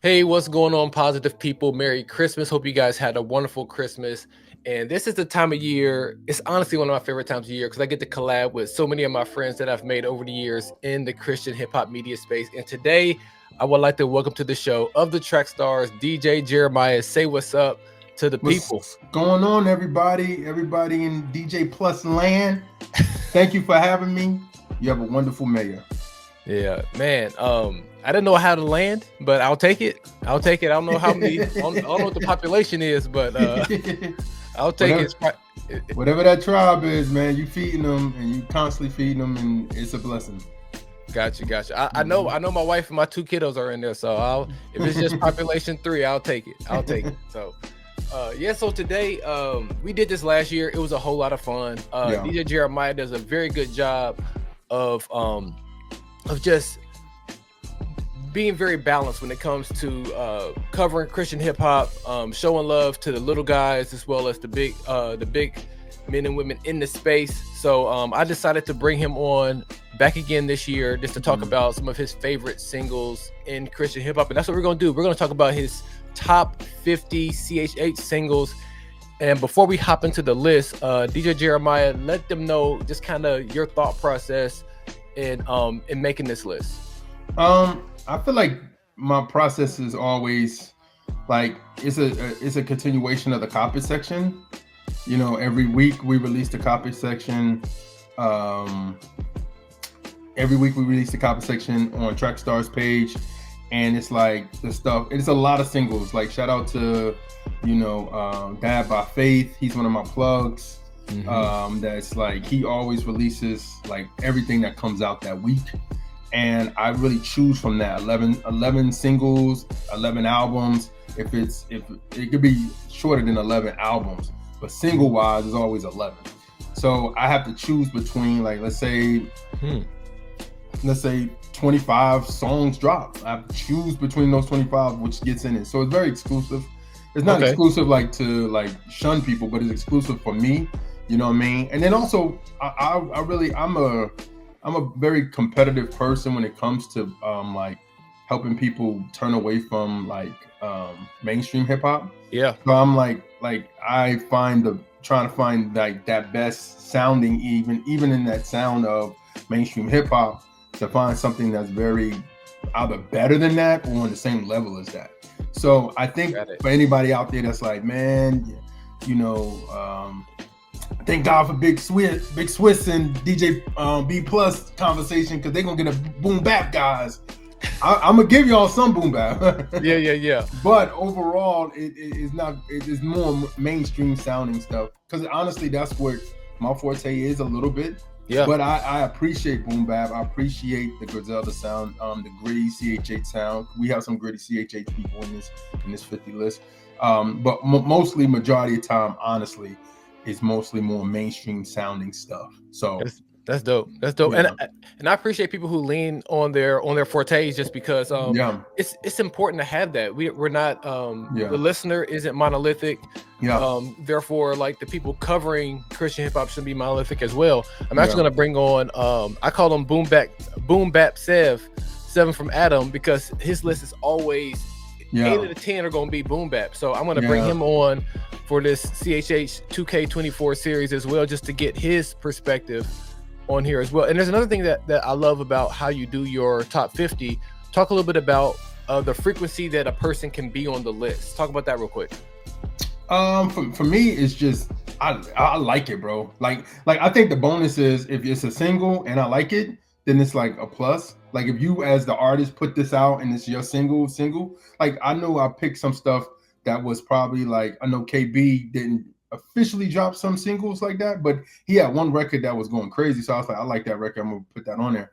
Hey, what's going on, positive people? Merry Christmas. Hope you guys had a wonderful Christmas. And this is the time of year. It's honestly one of my favorite times of year because I get to collab with so many of my friends that I've made over the years in the Christian hip hop media space. And today, I would like to welcome to the show of the track stars, DJ Jeremiah. Say what's up to the people. What's going on, everybody? Everybody in DJ Plus land. Thank you for having me. You have a wonderful mayor. Yeah, man. I didn't know how to land, but I'll take it. I'll take it. I don't know how many. I don't know what the population is, but I'll take whatever, it. whatever that tribe is, man, you feeding them and you constantly feeding them, and it's a blessing. Gotcha. I know my wife and my two kiddos are in there, so if it's just population 3, I'll take it. So yeah, so today we did this last year. It was a whole lot of fun. Yeah. DJ Jeremiah does a very good job of just being very balanced when it comes to covering Christian hip hop, showing love to the little guys as well as the big men and women in the space. So I decided to bring him on back again this year just to talk about some of his favorite singles in Christian hip hop, and that's what we're gonna do. We're gonna talk about his top 50 CHH singles. And before we hop into the list, DJ Jeremiah, let them know just kind of your thought process in making this list. I feel like my process is always like it's a continuation of the copy section. You know, every week we release the copy section. Every week we release the copy section on Trackstar's page, and it's like the stuff. It's a lot of singles. Like shout out to Dad by Faith. He's one of my plugs. That's like he always releases like everything that comes out that week, and I really choose from that 11 singles, 11 albums. If it could be shorter than 11 albums, but single wise is always 11. So I have to choose between, like, let's say 25 songs drop. I have to choose between those 25 which gets in it. So it's very exclusive. It's not exclusive like to like shun people, but it's exclusive for me. You know what I mean? And then also I'm a very competitive person when it comes to like helping people turn away from like mainstream hip hop. Yeah. So I'm like I trying to find like that best sounding even in that sound of mainstream hip hop, to find something that's very either better than that or on the same level as that. So I think for anybody out there that's like, man, thank God for Big Swiss and DJ B Plus conversation, because they're gonna get a boom bap guys. I'm gonna give y'all some boom bap. Yeah. But overall, it is more mainstream sounding stuff, because honestly, that's what my forte is a little bit. Yeah. But I appreciate boom bap. I appreciate the Griselda sound, the gritty CHH sound. We have some gritty CHH people in this 50 list. But mostly, majority of time, honestly, is mostly more mainstream sounding stuff. So that's dope. Yeah. And I appreciate people who lean on their fortes, just because it's important to have that. We're not the listener isn't monolithic. Therefore, like, the people covering Christian hip hop should be monolithic as well. I'm actually gonna bring on I call him Boom Bap Seven from Adam, because his list is always 8 out of 10 are gonna be boom bap. So I'm gonna bring him on for this CHH 2K24 series as well, just to get his perspective on here as well. And there's another thing that I love about how you do your top 50. Talk a little bit about the frequency that a person can be on the list. Talk about that real quick. For me, it's just I like it, bro. Like I think the bonus is if it's a single and I like it, then it's like a plus. Like if you as the artist put this out and it's your single, like I know I picked some stuff that was probably like, I know KB didn't officially drop some singles like that, but he had one record that was going crazy. So I was like, I like that record, I'm gonna put that on there.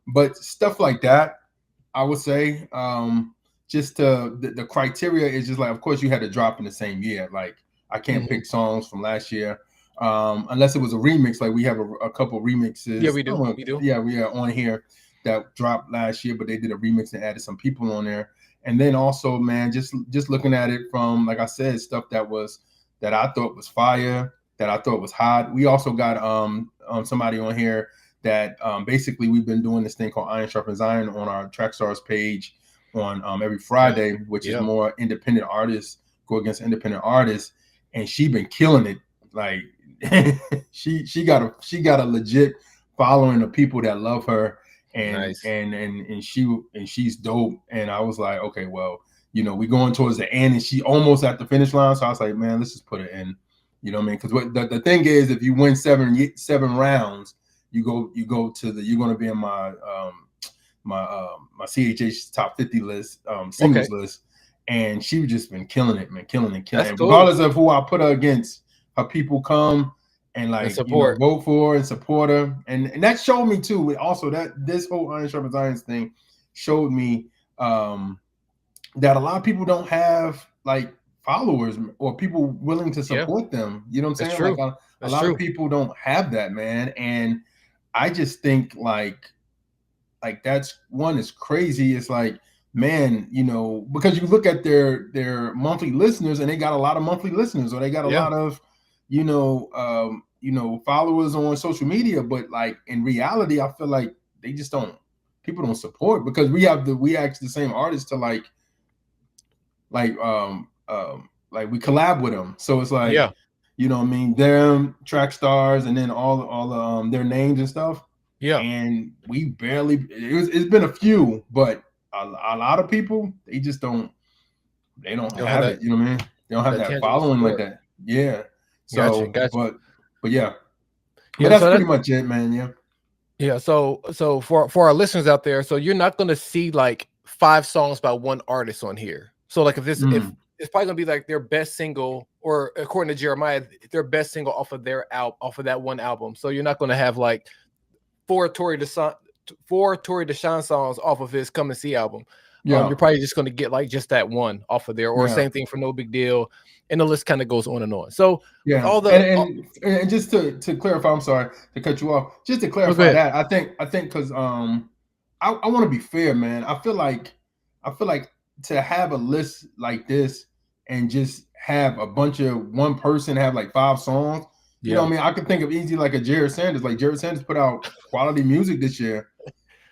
But stuff like that, I would say, just the criteria is just like, of course you had to drop in the same year. Like I can't pick songs from last year. Unless it was a remix, like we have a couple remixes. Yeah, we do. Yeah, we are on here that dropped last year, but they did a remix and added some people on there. And then also, man, just looking at it from, like I said, stuff that I thought was fire, that I thought was hot. We also got somebody on here that basically we've been doing this thing called Iron Sharpens Iron on our Trackstars page on every Friday, which is more independent artists go against independent artists, and she been killing it. Like she got a legit following of people that love her, and she's dope. And I was like, okay, well, you know, we going towards the end, and she almost at the finish line. So I was like, man, let's just put it in. You know what I mean? Because what the thing is, if you win seven rounds, you're going to be in my my CHH top 50 list, singles list. And she's just been killing it, man, killing it. Cool. Regardless of who I put her against, her people come and vote for her and support her. And that showed me too. Also, that this whole Iron Sharpens Irons thing showed me that a lot of people don't have like followers or people willing to support them. You know what I'm saying? Like a lot of people don't have that, man. And I just think like that's one is crazy. It's like, man, you know, because you look at their monthly listeners, and they got a lot of monthly listeners, or they got a lot of, followers on social media. But like in reality, I feel like they just people don't support, because we ask the same artists to like we collab with them. So it's like, you know what I mean, them track stars, and then all their names and stuff. Yeah, and we barely. It's been a few, but a lot of people, they just don't. They don't have it. You know what I mean? They don't have that following support. Like that. Yeah. So, gotcha. But yeah. But that's pretty much it, man. Yeah. Yeah. So for our listeners out there, so you're not going to see like 5 songs by one artist on here. So like if it's probably going to be like their best single, or according to Jeremiah, their best single off of that one album. So you're not going to have like 4 Tory Deshaun songs off of his Come and See album. You're probably just going to get like just that one off of there, or same thing for No Big Deal, and the list kind of goes on and on. So and just to clarify, I'm sorry to cut you off. Just to clarify that, I think because I want to be fair, man. I feel like to have a list like this and just have a bunch of one person have like 5 songs. You know what I mean? I could think of easy like a Jared Sanders. Like Jared Sanders put out quality music this year,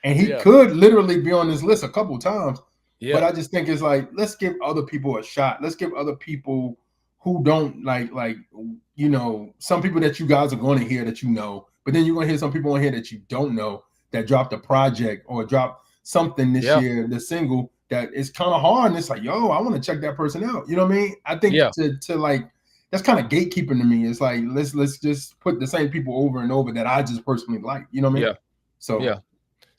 and he could literally be on this list a couple times. Yeah. But I just think it's like, let's give other people a shot. Let's give other people who don't like you know, some people that you guys are going to hear that you know, but then you're going to hear some people on here that you don't know that dropped a project or dropped something this year, the single that is kind of hard, and it's like, yo, I want to check that person out. You know what I mean? I think to like, that's kind of gatekeeping to me. It's like, let's just put the same people over and over that I just personally like. You know what I mean? Yeah. So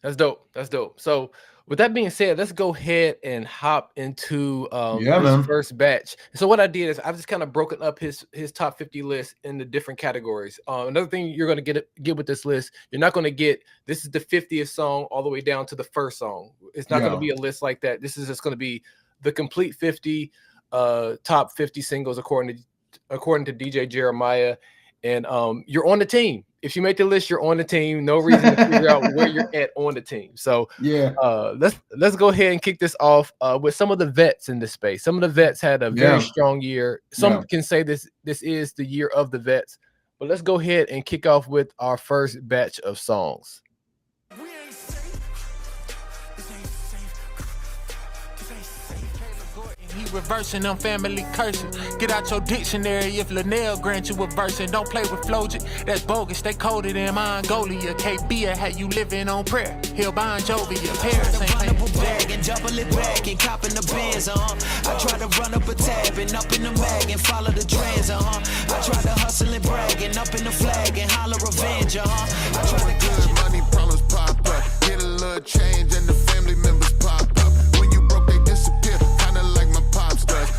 that's dope. That's dope. So with that being said, let's go ahead and hop into his first batch. So what I did is I've just kind of broken up his top 50 list into different categories. Another thing you're going to get with this list, you're not going to get, this is the 50th song all the way down to the first song. It's not going to be a list like that. This is just going to be the complete 50 top 50 singles according to DJ Jeremiah. And you're on the team. If you make the list, you're on the team. No reason to figure out where you're at on the team. So let's go ahead and kick this off with some of the vets in this space. Some of the vets had a very strong year. Some can say this is the year of the vets. But let's go ahead and kick off with our first batch of songs. Reversing them family curses. Get out your dictionary if Linnell grant you a verse, and don't play with Flogic. That's bogus. They coded in Mongolia. KB had you living on prayer. He'll Bon Jovi. Your parents ain't playing. Bag and double it back and copping the bands. I try to run up a tab and up in the mag and follow the trends. I try to hustle and brag and up in the flag and holler revenge. I try to get money problems pop up. Get a little change and the family members pop up. When you broke, they disappear.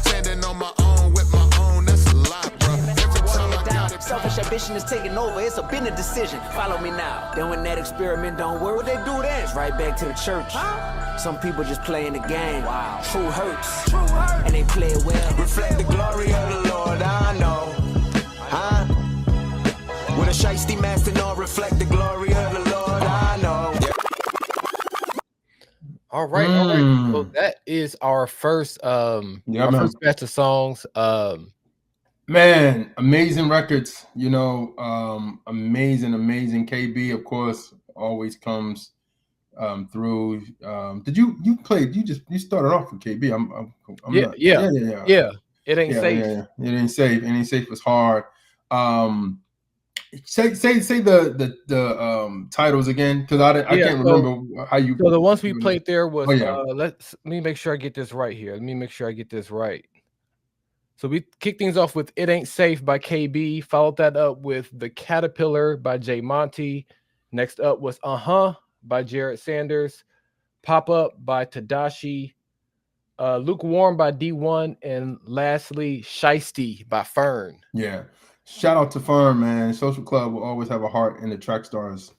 Standing on my own with my own, that's a lot, bro. Every time I got it, selfish ambition is taking over. It's been a decision. Follow me now. Then when that experiment don't work, what they do then? It's right back to the church. Some people just playing the game. Wow. True hurts. And they play it well. Reflect the glory of the Lord, I know. With a shiesty master, no, reflect the glory of the Lord, I know. All right. So that is our first first batch of songs. Man, amazing records, you know, amazing. KB, of course, always comes through. Did you played? You started off with KB. I'm yeah, not. Yeah. It ain't safe. It ain't safe. It ain't safe was hard. Say the titles again, because I can't remember how you. So the ones we played there was let me make sure I get this right here. Let me make sure I get this right. So we kicked things off with "It Ain't Safe" by KB. Followed that up with "The Caterpillar" by J Monty. Next up was by Jared Sanders. "Pop Up" by Tadashi. "Lukewarm" by D1, and lastly, "Shiesty" by Fern. Yeah, shout out to Fern, man. Social Club will always have a heart in the Track Stars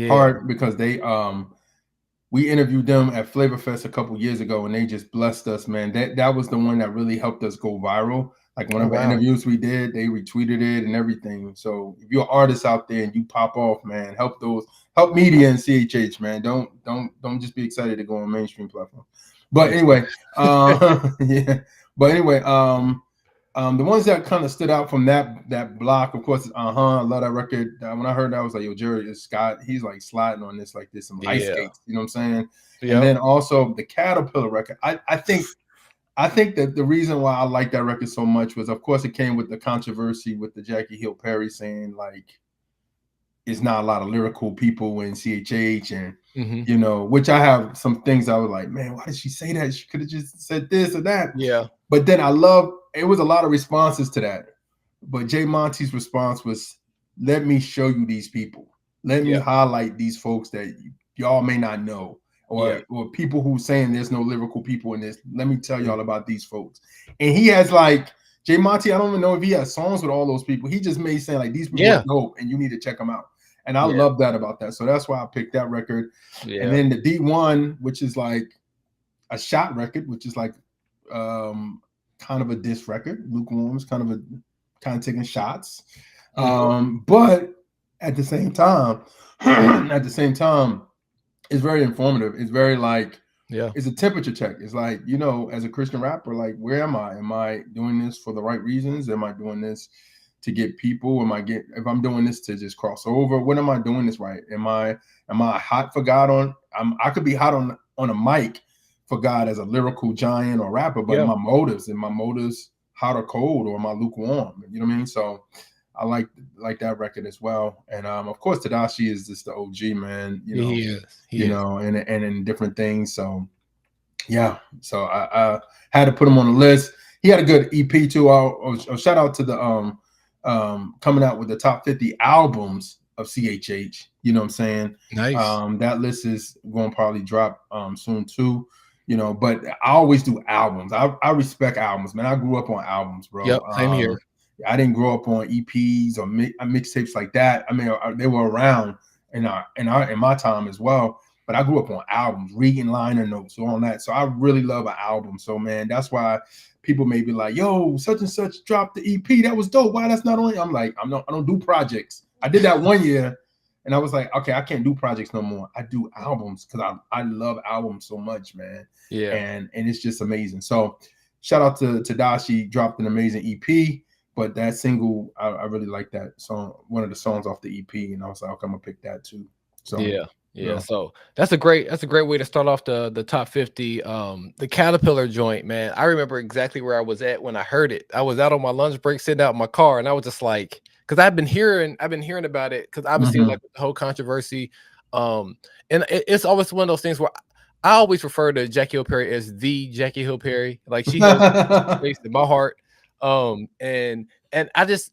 heart, because they we interviewed them at Flavor Fest a couple years ago, and they just blessed us, man. That was the one that really helped us go viral. Like one of the interviews we did, they retweeted it and everything. So if you're an artist out there and you pop off, man, help media and CHH, man. Don't just be excited to go on mainstream platforms. But anyway, the ones that kind of stood out from that block, of course, I love that record. When I heard that, I was like, yo, Jerry is Scott. He's like sliding on this like this, some ice skates. You know what I'm saying? Yep. And then also the Caterpillar record. I think that the reason why I like that record so much was, of course, it came with the controversy with the Jackie Hill Perry saying like it's not a lot of lyrical people in CHH, and you know, which I have some things I was like, man, why did she say that? She could have just said this or that. Yeah. But then it was a lot of responses to that. But Jay Monty's response was, let me show you these people. Let me highlight these folks that y'all may not know, or people who saying there's no lyrical people in this. Let me tell y'all about these folks. And he has like, Jay Monty, I don't even know if he has songs with all those people. He just made saying like, these people are dope and you need to check them out. And I love that about that. So that's why I picked that record. Yeah. And then the D1, which is like a shot record, which is like kind of a diss record. Lukewarm is kind of taking shots. But at the same time, it's very informative. It's very like, it's a temperature check. It's like, you know, as a Christian rapper, like, where am I? Am I doing this for the right reasons? Am I doing this to get people? If I'm doing this to just cross over, when am I doing this right? Am I hot for God I could be hot on a mic for God as a lyrical giant or rapper, but my motives hot or cold, or am I lukewarm? You know what I mean? So I like that record as well. And of course Tadashi is just the OG, man. You know, he is. Know, and in different things. So so I had to put him on the list. He had a good EP too. I'll shout out to the coming out with the top 50 albums of CHH. You know what I'm saying? Nice. That list is going to probably drop soon too. You know, but I always do albums. I respect albums, man. I grew up on albums, bro. Yep, same here. I didn't grow up on EPs or mixtapes like that. I mean, they were around in my time as well. But I grew up on albums, reading liner notes, all that. So I really love an album. So man, that's why people may be like, "Yo, such and such dropped the EP. That was dope. Why that's not on?" I'm like, I don't do projects. I did that one year, and I was like, okay, I can't do projects no more. I do albums because I love albums so much, man. Yeah, and it's just amazing. So shout out to Tadashi, dropped an amazing EP. But that single, I really like that song, one of the songs off the EP, and I was like, okay, I'm gonna pick that too. So yeah. So that's a great way to start off the top 50. The Caterpillar joint, man. I remember exactly where I was at when I heard it. I was out on my lunch break, sitting out in my car, and I was just like, because I've been hearing about it, because obviously like the whole controversy. And it's always one of those things where I always refer to Jackie Hill Perry as the Jackie Hill Perry. Like, she holds space in my heart. And I just,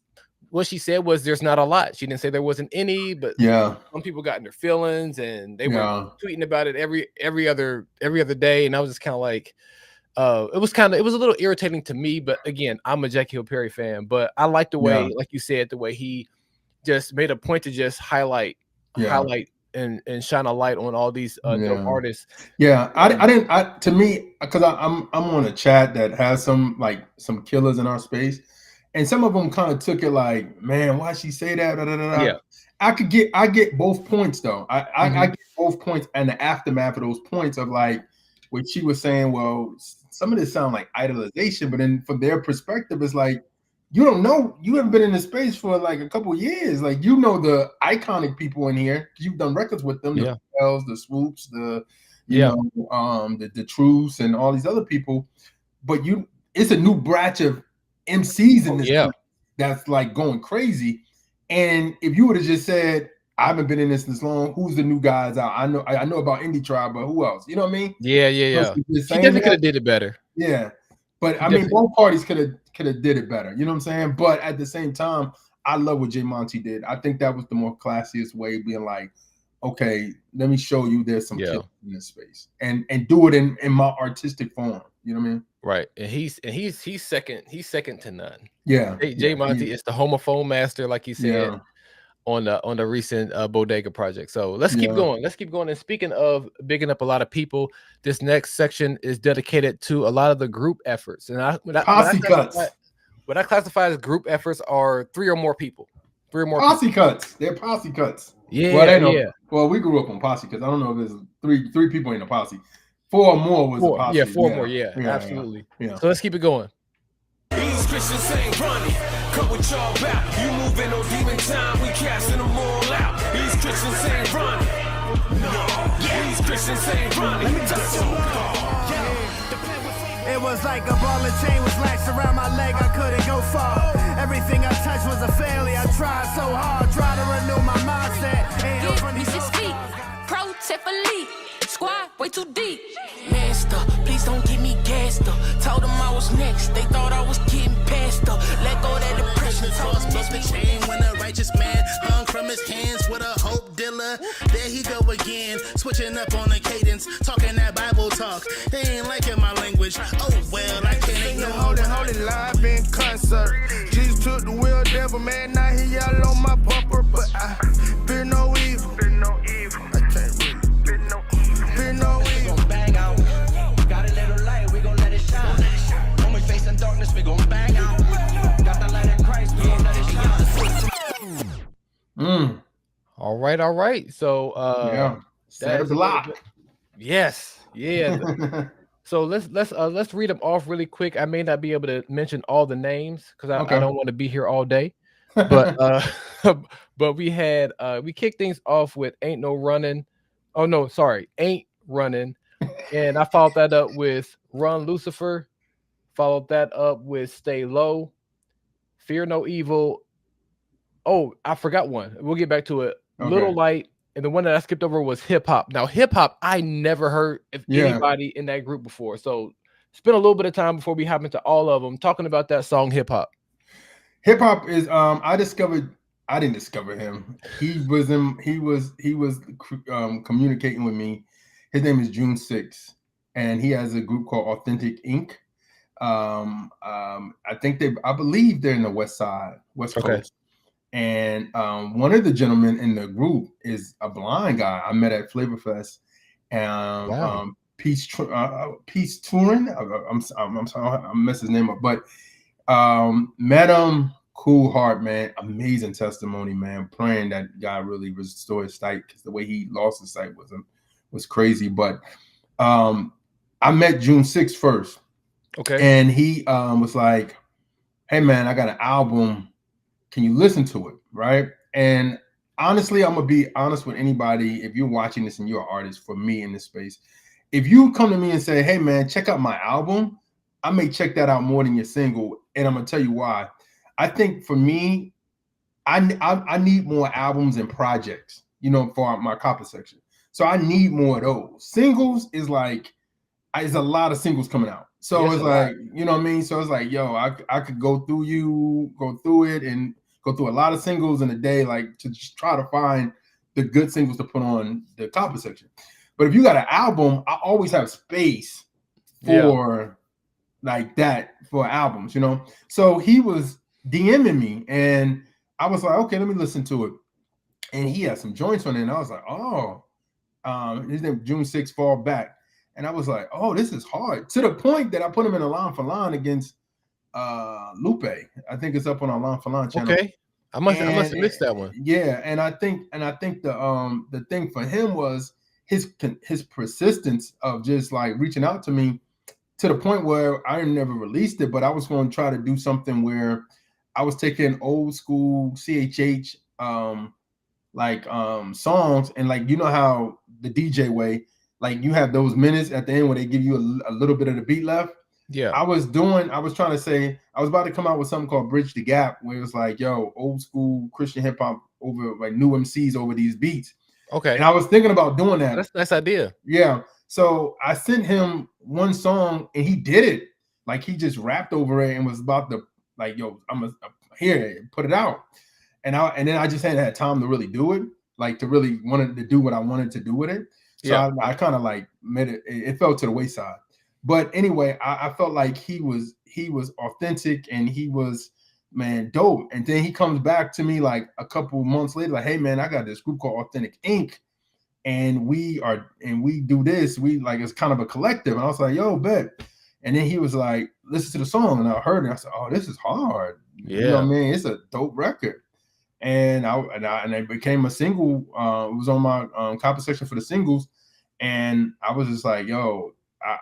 what she said was there's not a lot. She didn't say there wasn't any, but some people got in their feelings and they were tweeting about it every other day. And I was just kind of like, it was a little irritating to me, but again, I'm a Jackie Hill Perry fan, but I like the way, like you said, the way he just made a point to just highlight and shine a light on all these dope artists. Yeah, to me, because I'm on a chat that has some killers in our space, and some of them kind of took it like, man, why she say that? Da, da, da, da. Yeah, I get both points though. I get both points and the aftermath of those points of like what she was saying. Well, some of this sound like idolization, but then from their perspective, it's like, you don't know, you haven't been in the space for like a couple of years. Like, you know, the iconic people in here, you've done records with them, the Bells, the Swoops, the the Truths, and all these other people. But it's a new batch of MCs in this place that's like going crazy. And if you would have just said, I haven't been in this long, who's the new guys out? I know about Indie Tribe, but who else? You know what I mean? Yeah. He definitely could have did it better. Yeah. But I mean, both parties could have did it better. You know what I'm saying? But at the same time, I love what J Monty did. I think that was the more classiest way, being like, okay, let me show you there's some kids in this space, and do it in my artistic form. You know what I mean? Right. And he's second to none. Yeah. J Monty is the homophone master, like he said on the recent Bodega project. So let's keep going. And speaking of bigging up a lot of people, this next section is dedicated to a lot of the group efforts. And what I classify as group efforts are 3 or more people. 3 or more posse cuts. They're posse cuts. Yeah. Well, we grew up on posse cuts. I don't know if there's three people in a posse. 4 or more was a posse. Yeah, 4 more. Yeah, absolutely. Yeah. So let's keep it going. These Christians ain't running. Come with y'all back. You moving on demon time. We casting them all out. These Christians ain't running. These Christians ain't running. It was like a ball and chain was latched around my leg. I couldn't go far. Everything I touched was a failure. I tried so hard, tried to renew my mindset. Ain't no funny 6 feet. Pro tip elite. Squad way too deep. Master, please don't get me gassed up. Told them I was next. They thought I was getting past up. Let go of that depression. Toss plus the chain when a righteous man hung from his hands with a hope dealer. There he go again, switching up on the cadence, talking that Bible talk. They ain't liking my language. Oh well, I can't ignore. Holy live in concert. Jesus took the wheel, devil man. Now he all on my bumper, but I fear no evil. I can't really. Fear no evil. We gon' bang out. Got a little light, we gon' let it shine. When we facing darkness, we gon' bang out. Got the light of Christ, we gon' let it shine. All right. So that's a lot. Yes. Yeah. So let's read them off really quick. I may not be able to mention all the names because I don't want to be here all day. But but we kicked things off with Ain't No Running. Oh no, sorry, Ain't Running. And I followed that up with Run Lucifer. Followed that up with Stay Low. Fear No Evil. Oh, I forgot one. We'll get back to it. Okay. Little Light. And the one that I skipped over was Hip Hop. Now, Hip Hop, I never heard of anybody in that group before. So spend a little bit of time before we hop into all of them talking about that song Hip Hop. Hip Hop is I didn't discover him. He was communicating with me. His name is June 6, and he has a group called Authentic Inc. I believe they're in the West Coast. And one of the gentlemen in the group is a blind guy I met at Flavor Fest. And Peace Touring. I'm sorry, I messed his name up, but met him. Cool heart, man. Amazing testimony, man. Praying that God really restore his sight, because the way he lost his sight was crazy. But I met June 6th first. Okay. And he was like, hey man, I got an album. Can you listen to it? Right. And honestly, I'm gonna be honest with anybody. If you're watching this and you're an artist, for me in this space, if you come to me and say, hey man, check out my album, I may check that out more than your single. And I'm gonna tell you why. I think for me, I need more albums and projects, for my copper section. So I need more of those. Singles is like, there's a lot of singles coming out. So it's like, you know what I mean? So it's like, yo, I could go through it and go through a lot of singles in a day, like to just try to find the good singles to put on the copper section. But if you got an album, I always have space for like that for albums, So he was DMing me and I was like, okay, let me listen to it. And he had some joints on it. And I was like, his name June 6 Fall Back. And I was like, oh, this is hard, to the point that I put him in a line for line against Lupe. I think it's up on our Line for Line channel. Okay. I must have missed that one. Yeah, and I think the thing for him was his persistence of just like reaching out to me, to the point where I never released it, but I was going to try to do something where I was taking old school CHH songs, and like, you know how the DJ way, like you have those minutes at the end where they give you a little bit of the beat left. Yeah. I was trying to say, I was about to come out with something called Bridge the Gap, where it was like, yo, old school Christian hip hop over like new MCs over these beats. Okay. And I was thinking about doing that. That's a nice idea. Yeah. So I sent him one song and he did it. Like he just rapped over it and was about to like, yo, I'm gonna here, put it out. And then I just hadn't had time to really do it, like to really wanted to do what I wanted to do with it. So yeah. I kind of like made it fell to the wayside. But anyway, I felt like he was authentic and he was, man, dope. And then he comes back to me like a couple months later, like, hey man, I got this group called Authentic Inc. And we do this. We like, it's kind of a collective. And I was like, yo, bet. And then he was like, listen to the song. And I heard it. I said, oh, this is hard. Yeah. You know what I mean? It's a dope record. And it became a single. It was on my copy section for the singles. And I was just like, yo,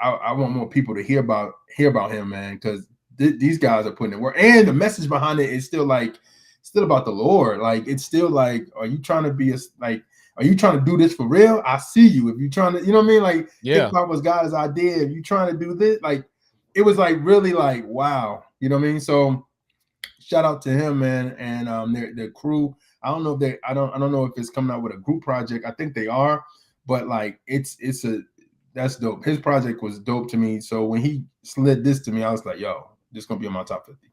I want more people to hear about him, man, because these guys are putting in work. And the message behind it is still about the Lord. Like, it's still like, are you trying to are you trying to do this for real? I see you. If you're trying to, you know what I mean? Like, hip hop was God's idea. If you're trying to do this, like, it was like really like, wow. You know what I mean? So shout out to him, man, and their crew. I don't know if I don't know if it's coming out with a group project. I think they are, but like that's dope. His project was dope to me. So when he slid this to me, I was like, yo, this is gonna be on my top 50.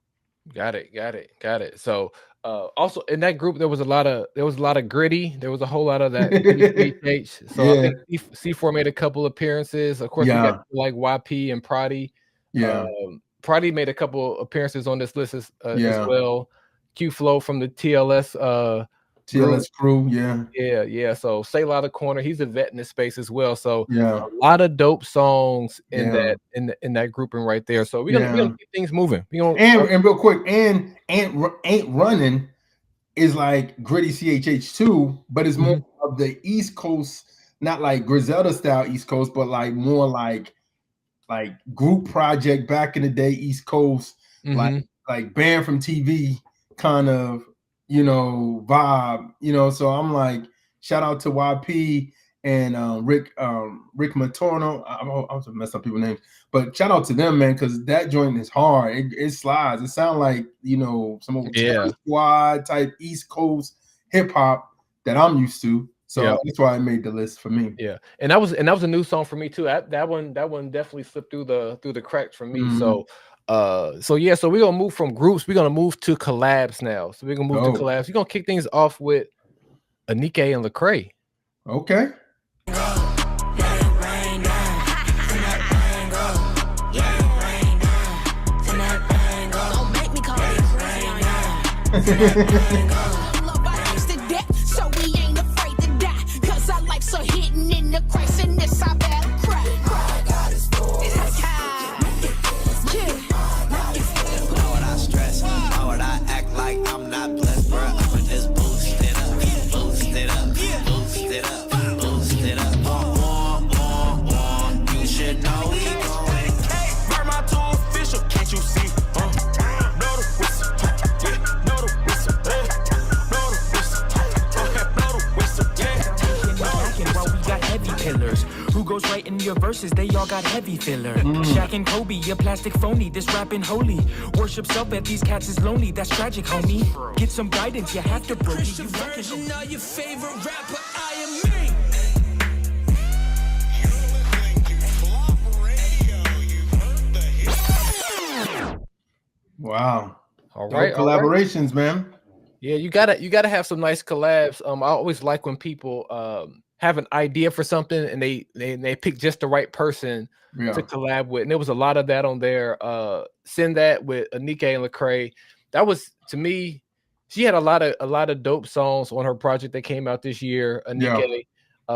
Got it. So also in that group there was a lot of gritty. There was a whole lot of that. So yeah. I think C4 made a couple appearances. Of course, we got like YP and Prodi. Yeah. Prodi made a couple appearances on this list as well. Q Flow from the TLS crew, yeah. So Say La the Corner, he's a vet in this space as well. So yeah, a lot of dope songs in that grouping right there. So we're gonna keep things moving. And real quick, and Ain't Running is like gritty CHH2, but it's more of the East Coast, not like Griselda style East Coast, but like more like group project back in the day East Coast, like band from TV kind of, you know, vibe, you know. So I'm like, shout out to YP and Rick Matorno. I was gonna mess up people's names, but shout out to them, man, because that joint is hard. It slides. It sounds like, you know, some of squad type East Coast hip hop that I'm used to. So that's why I made the list for me. Yeah, and that was a new song for me too. That one definitely slipped through the cracks for me. So we're gonna move from groups. We're gonna move to collabs now. So we're gonna move to collabs. We're gonna kick things off with Anike and Lecrae. Okay. Who goes right in your verses? They all got heavy filler. Shaq and Kobe, you're plastic phony. This rapping holy. Worship self at these cats is lonely. That's tragic, homie. Get some guidance, you have to bro. Christian version of your favorite rapper, I am me. Wow. All right. Collaborations, man. Yeah, you gotta have some nice collabs. I always like when people have an idea for something and they pick just the right person to collab with. And there was a lot of that on there. Send That with Anike and Lecrae. That was, to me, she had a lot of dope songs on her project that came out this year. Anike,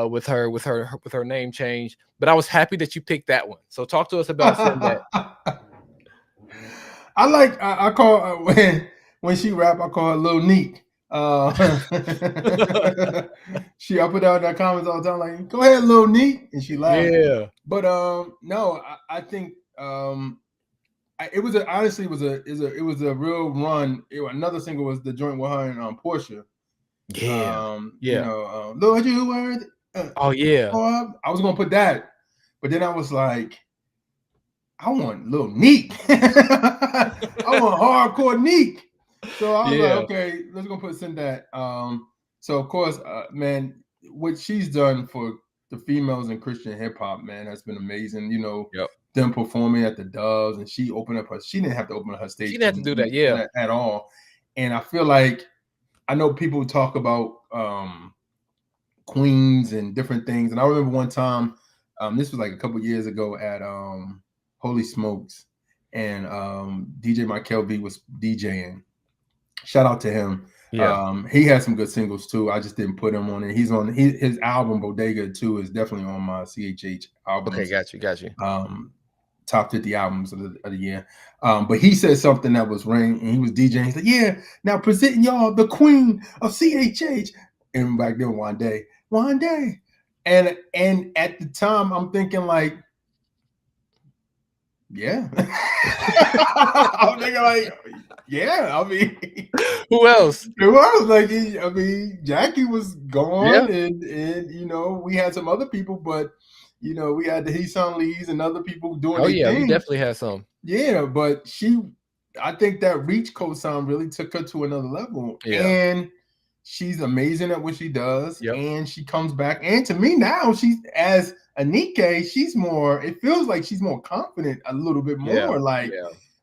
with her name change. But I was happy that you picked that one. So talk to us about Send That. I call when she rap, I call her Lil Neek. I put out in the comments all the time, like, go ahead, Lil Neek, and she laughed. Yeah. But no, I think it was a real run. Another single was the joint with her and Portia. Yeah. You know, Lord, you worthy. Oh yeah. I was gonna put that, but then I was like, I want Lil Neek. I want hardcore Neek. So I was like, okay, let's go send that. So of course, man, what she's done for the females in Christian hip hop, man, has been amazing. You know, them performing at the Doves, and she opened up she didn't have to open up her stage. She didn't have to do that, at all. And I feel like I know people talk about queens and different things, and I remember one time, this was like a couple years ago at Holy Smokes, and DJ Michael B was DJing. Shout out to him. He had some good singles too. I just didn't put him on it. He's on his album Bodega too is definitely on my CHH album. Okay, got you. Top 50 albums of the year. But he said something that was ring, and he was DJing. He said, "Yeah, now presenting y'all the queen of CHH." And back then, one day. And at the time, I'm thinking like, yeah. I'm thinking like, yeah. I mean, who else? Like, I mean, Jackie was gone, and you know, we had some other people, but you know, we had the Heeson Lees and other people doing. Oh yeah, we definitely had some. Yeah, but I think that Reach co-sign really took her to another level, and she's amazing at what she does, and she comes back. And to me now, she's as Anike, she's more. It feels like she's more confident, a little bit more. Like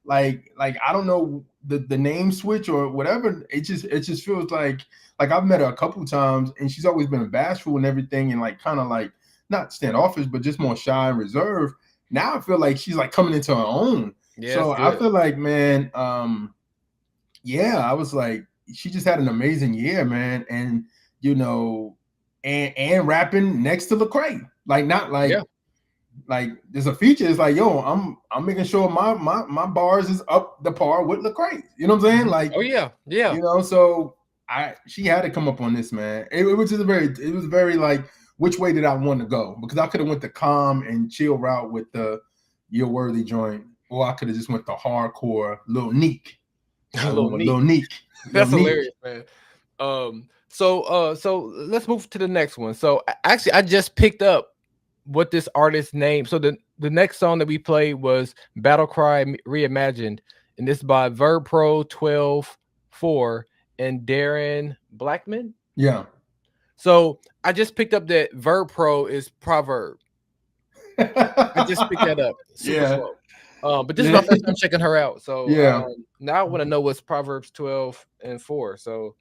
I don't know the name switch or whatever. It just feels like I've met her a couple times, and she's always been bashful and everything, and like kind of like not standoffish, but just more shy and reserved. Now I feel like she's like coming into her own. Yeah, so I feel like, man, I was like, she just had an amazing year, man, and you know, and rapping next to Lecrae, like not like like there's a feature. It's like, yo, I'm making sure my bars is up the par with Lecrae. You know what I'm saying? Like, oh yeah, you know, so she had to come up on this, man. It was very like, which way did I want to go? Because I could have went the calm and chill route with the You're Worthy joint, or I could have just went the hardcore Lil Neek. Lil Neek. That's hilarious, man. So let's move to the next one. So actually, I just picked up what this artist's name. So the next song that we played was Battle Cry Reimagined, and this is by Verb Pro 12-4 and Darren Blackman. Yeah. So I just picked up that Verb Pro is Proverb. I just picked that up. Super slow. But this is my first time checking her out. So now I want to know what's Proverbs 12-4. So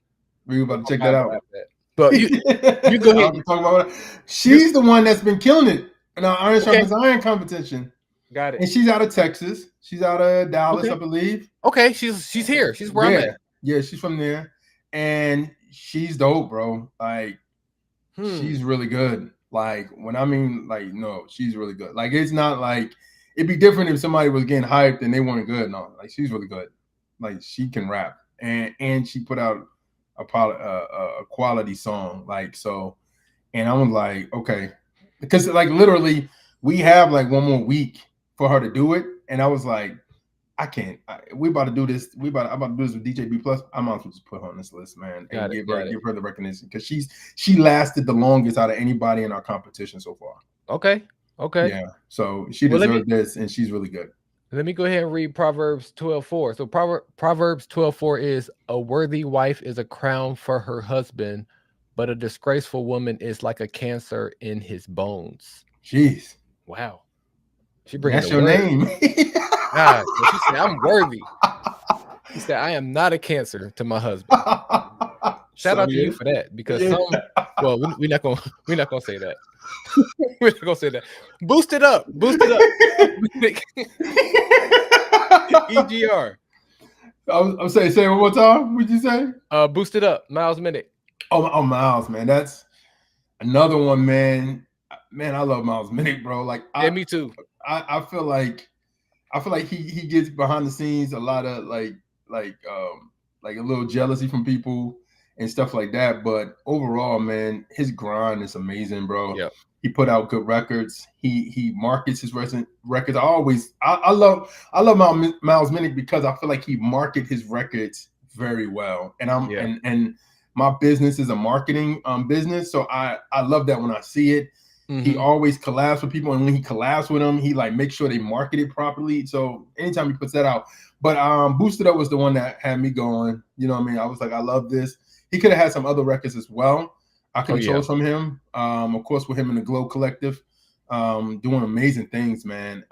we're about to check that out. But you go ahead. Talk about it. She's the one that's been killing it in our Iron Sharpens Iron competition. Got it. And she's out of Texas. She's out of Dallas, I believe. Okay, she's here. She's where I'm at. Yeah, she's from there. And she's dope, bro. Like, she's really good. Like, when I mean, like, no, she's really good. Like, it's not like, it'd be different if somebody was getting hyped and they weren't good. No, like, she's really good. Like, she can rap. And she put out a quality song. Like, so, and I was like, okay. Because, like, literally, we have, like, one more week for her to do it. And I was like, I can't. We about to do this. I'm about to do this with DJ B Plus. I might as well just put her on this list, man, and give her the recognition, because she lasted the longest out of anybody in our competition so far. Okay. Yeah. So she deserves this, and she's really good. Let me go ahead and read Proverbs 12-4. So Proverbs 12-4 is, a worthy wife is a crown for her husband, but a disgraceful woman is like a cancer in his bones. Jeez. Wow. That's your name. God, she said, I'm worthy. She said, I am not a cancer to my husband. Shout out to you for that, because we're not gonna say that. We're not gonna say that. Boost it up. EGR. I'm saying, say it one more time. What'd you say? Boost it up, Miles Minnick. Oh, Miles, man, that's another one, man. Man, I love Miles Minnick, bro. Like, me too. I feel like he gets behind the scenes a lot of like a little jealousy from people and stuff like that. But overall, man, his grind is amazing, bro. Yep. He put out good records. He markets his recent records. I love Miles Minnick because I feel like he market his records very well. And my business is a marketing business, so I love that when I see it. He always collabs with people, and when he collabs with them, he like makes sure they market it properly. So anytime he puts that out, but Boosted Up was the one that had me going. You know what I mean? I was like, I love this. He could have had some other records as well. I could have chose from him. Of course, with him in the Glow Collective, doing amazing things, man.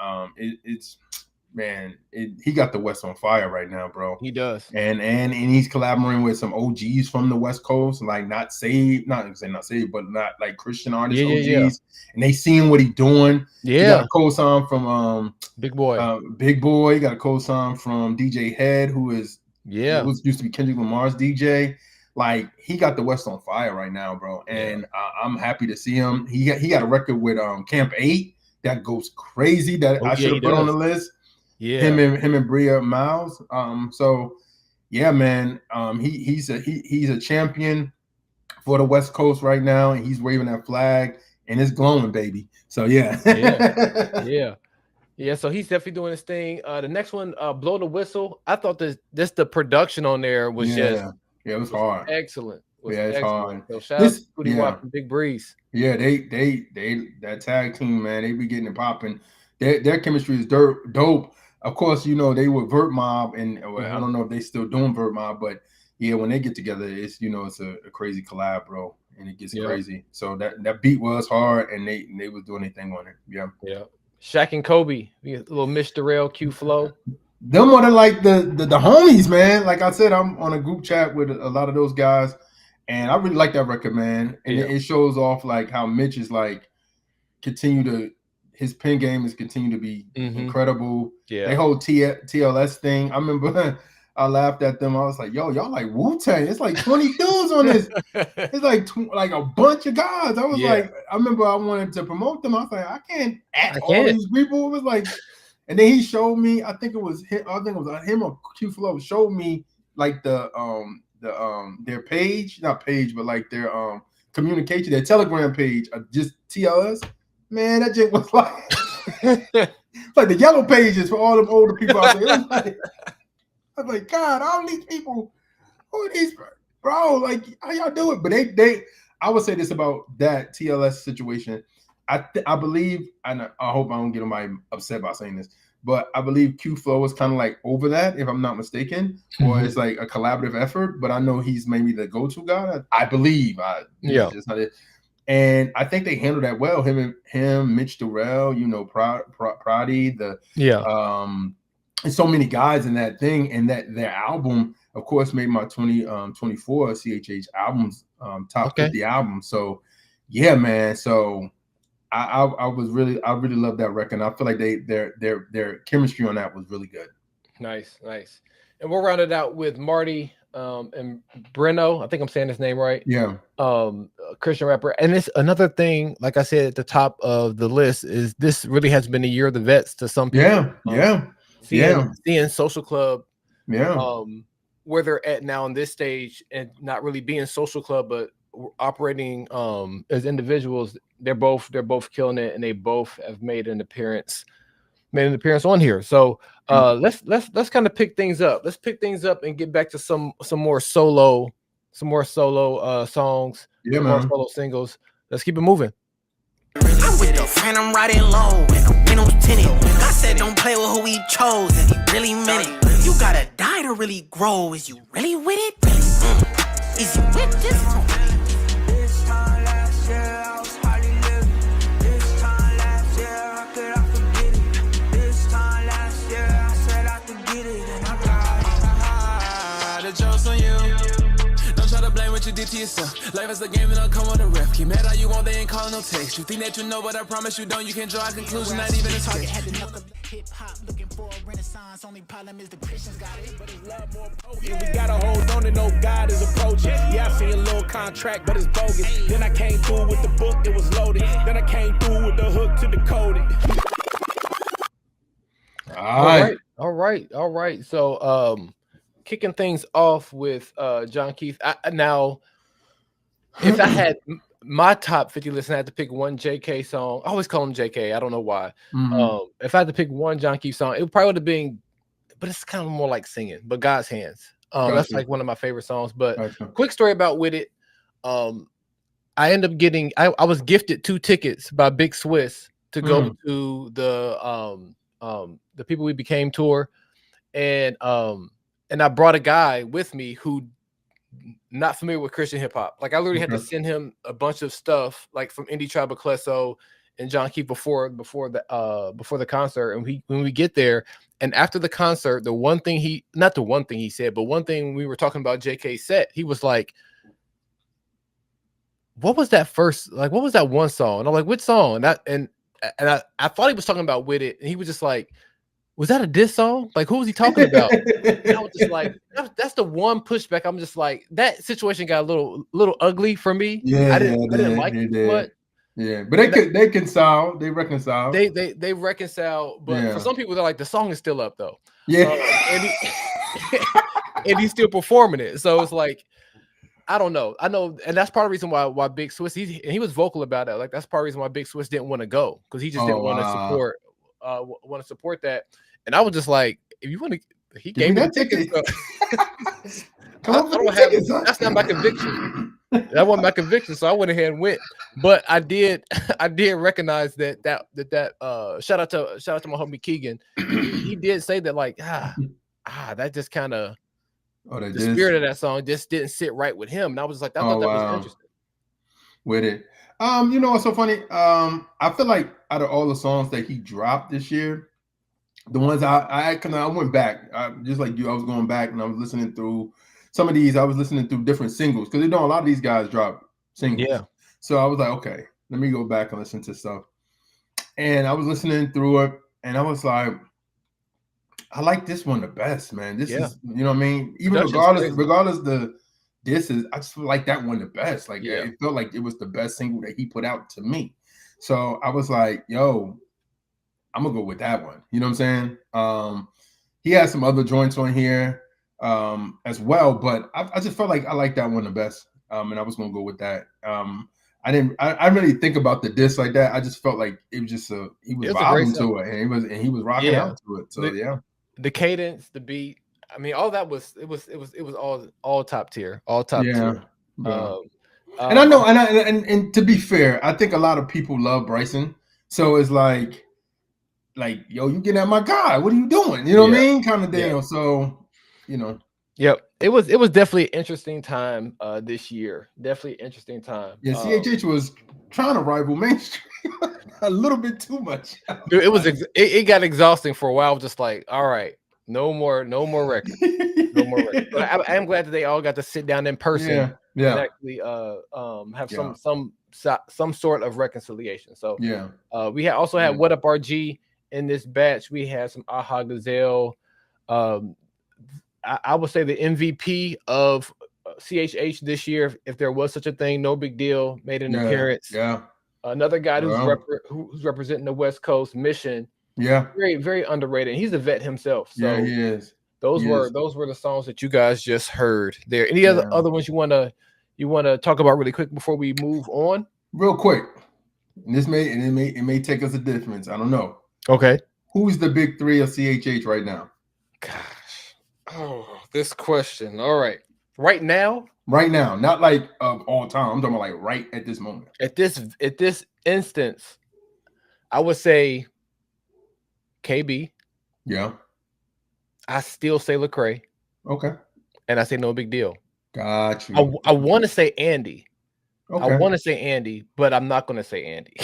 He got the West on fire right now, bro. He does, and he's collaborating with some OGs from the West Coast, like not saved, but not like Christian artists, OGs. And they seeing what he's doing. He got a co-sign from Big Boy. Big Boy. He got a co-sign from DJ Head, who used to be Kendrick Lamar's DJ. Like, he got the West on fire right now, bro. And I'm happy to see him. He got a record with Camp 8 that goes crazy that I should have put on the list. Yeah, him and Bria Miles. So yeah, man. He's a champion for the West Coast right now, and he's waving that flag and it's glowing, baby. So yeah. So he's definitely doing his thing. The next one, Blow the Whistle. I thought the production on there was it was hard. Excellent. It's hard. So shout out to Cootie Wop and Big Breeze. Yeah, they that tag team, man, they be getting it popping. Their chemistry is dope. Of course, you know, they were Vert Mob, and I don't know if they still doing Vert Mob, but yeah, when they get together, it's it's a crazy collab, bro, and it gets crazy. So that beat was hard, and they was doing their thing on it. Yeah. Shaq and Kobe, a little Mr. Rail Q Flow. Them are like the homies, man. Like I said, I'm on a group chat with a lot of those guys, and I really like that record, man. And it shows off like how Mitch is like his pen game is continue to be incredible. Yeah, they whole TLS thing. I remember I laughed at them. I was like, "Yo, y'all like Wu-Tang? It's like 20 dudes on this. It's like a bunch of guys." I was like, I remember I wanted to promote them. I was like, I can't all these people. It was like, and then he showed me. I think it was him or Q Flow showed me like their page, not page, but like their communication, their Telegram page, just TLS. Man, that shit was like like the yellow pages for all them older people out there. I was like, God, all these people, who are these, bro? Like, how y'all do it? But I would say this about that TLS situation. I believe, and I hope I don't get anybody upset by saying this, but I believe Q Flow was kind of like over that, if I'm not mistaken, or it's like a collaborative effort. But I know he's maybe the go-to guy. I believe. Just not it. And I think they handled that well. Him, Mitch Durrell, Prodi, and so many guys in that thing, and that their album, of course, made my 2024 CHH albums top 50 album. So yeah, man. So I really love that record. And I feel like their chemistry on that was really good. Nice. And we'll round it out with Marty and Breno. I think I'm saying his name right. Yeah. Christian rapper. And it's another thing, like I said at the top of the list, is this really has been a year of the vets to some people. Seeing Social Club, where they're at now in this stage, and not really being Social Club, but operating as individuals. They're both killing it, and they both have made an appearance on here. So let's kind of pick things up. Let's pick things up and get back to some more solo songs, more solo singles. Let's keep it moving. I'm with the Phantom riding low, and the windows tinted. God said don't play with who he chose, and he really meant it. You gotta die to really grow. Is you really with it? Is you with this? This time last year, I was hardly living. This time last year, how could I forget it? This time last year, I said I could get it, and I got it. The joke's on you. Don't try to blame what you did to yourself. Life is a game and I'll come on a ref. Keep mad all you want, they ain't calling no text. You think that you know, but I promise you don't. You can draw a conclusion, not even a target. Hip-hop looking for a renaissance. Only problem is the Christians got it. But it's love more potent. We gotta hold on to know God is approaching. Yeah, I see a little contract, but it's bogus. Then I came through with the book, it was loaded. Then I came through with the hook to decode it. All right. So kicking things off with John Keith. Now, if I had my top 50 list, I had to pick one JK song. I always call him JK. I don't know why. If I had to pick one John Keith song, it probably would have been, but it's kind of more like singing, but God's Hands. That's like one of my favorite songs. But quick story about With It. I ended up getting. I was gifted 2 tickets by Big Swiss to go to the People We Became tour, and I brought a guy with me who not familiar with Christian hip hop. Like I literally had to send him a bunch of stuff like from Indie Tribe of Clesso and John Keith before the concert. And when we get there, and after the concert, one thing he said, but one thing when we were talking about JK's set, he was like, what was that one song? And I'm like, which song? And I thought he was talking about With It, and he was just like, was that a diss song? Like, who was he talking about? And I was just like, that's the one pushback. I'm just like, that situation got a little ugly for me. I didn't like it too much. Yeah, but they reconcile. They reconcile. But for some people, they're like, the song is still up though. Yeah, and he's still performing it. So it's like, I don't know. I know, and that's part of the reason why Big Swiss, he was vocal about it. Like that's part of the reason why Big Swiss didn't want to go, because he just didn't want to support that. And I was just like, if you want to, he gave me the tickets. That's not my conviction. That wasn't my conviction, so I went ahead and went. But I did recognize that shout out to my homie Keegan. He did say that like that just kind of the spirit of that song just didn't sit right with him. And I was like, I thought that was interesting. With it. You know what's so funny? I feel like out of all the songs that he dropped this year, the ones I went back, just like you, I was going back and I was listening through some of these. I was listening through different singles because a lot of these guys drop singles. Yeah. So I was like, okay, let me go back and listen to stuff. And I was listening through it, and I was like, I like this one the best, man. This is, you know what I mean? Even regardless this is, I just feel like that one the best. Like it felt like it was the best single that he put out to me. So I was like, yo, I'm gonna go with that one. You know what I'm saying? He has some other joints on here as well, but I just felt like I like that one the best. And I was gonna go with that. I didn't really think about the diss like that. I just felt like it was just he was vibing to it, and he was rocking out to it. So the cadence, the beat, I mean, all that was all top tier, all top tier. And I know, and to be fair, I think a lot of people love Bryson. So it's like, yo, you getting at my guy? What are you doing? You know what I mean? Kind of deal. So, you know. Yep. It was definitely an interesting time this year. Definitely interesting time. Yeah, CHH was trying to rival mainstream a little bit too much. Dude, it got exhausting for a while. Just like, all right, no more records. No more records. But I am glad that they all got to sit down in person and actually have some sort of reconciliation. So we also had What Up RG in this batch. We had some Aha Gazelle. I would say the MVP of CHH this year, if there was such a thing, No Big Deal, made an appearance. Yeah. Another guy who's representing the West Coast, Mission. Yeah. Very, very underrated. He's a vet himself. So yeah, he is. Those were the songs that you guys just heard there. Any other ones you want to talk about really quick before we move on? Real quick. And it may take us a difference. I don't know. Okay. Who's the big three of CHH right now? Gosh. Oh, this question. All right. Right now, not like all time. I'm talking about like right at this moment. At this instance, I would say KB. Yeah. I still say Lecrae. Okay. And I say No Big Deal. Got you. I want to say Andy. Okay. I want to say Andy, but I'm not going to say Andy.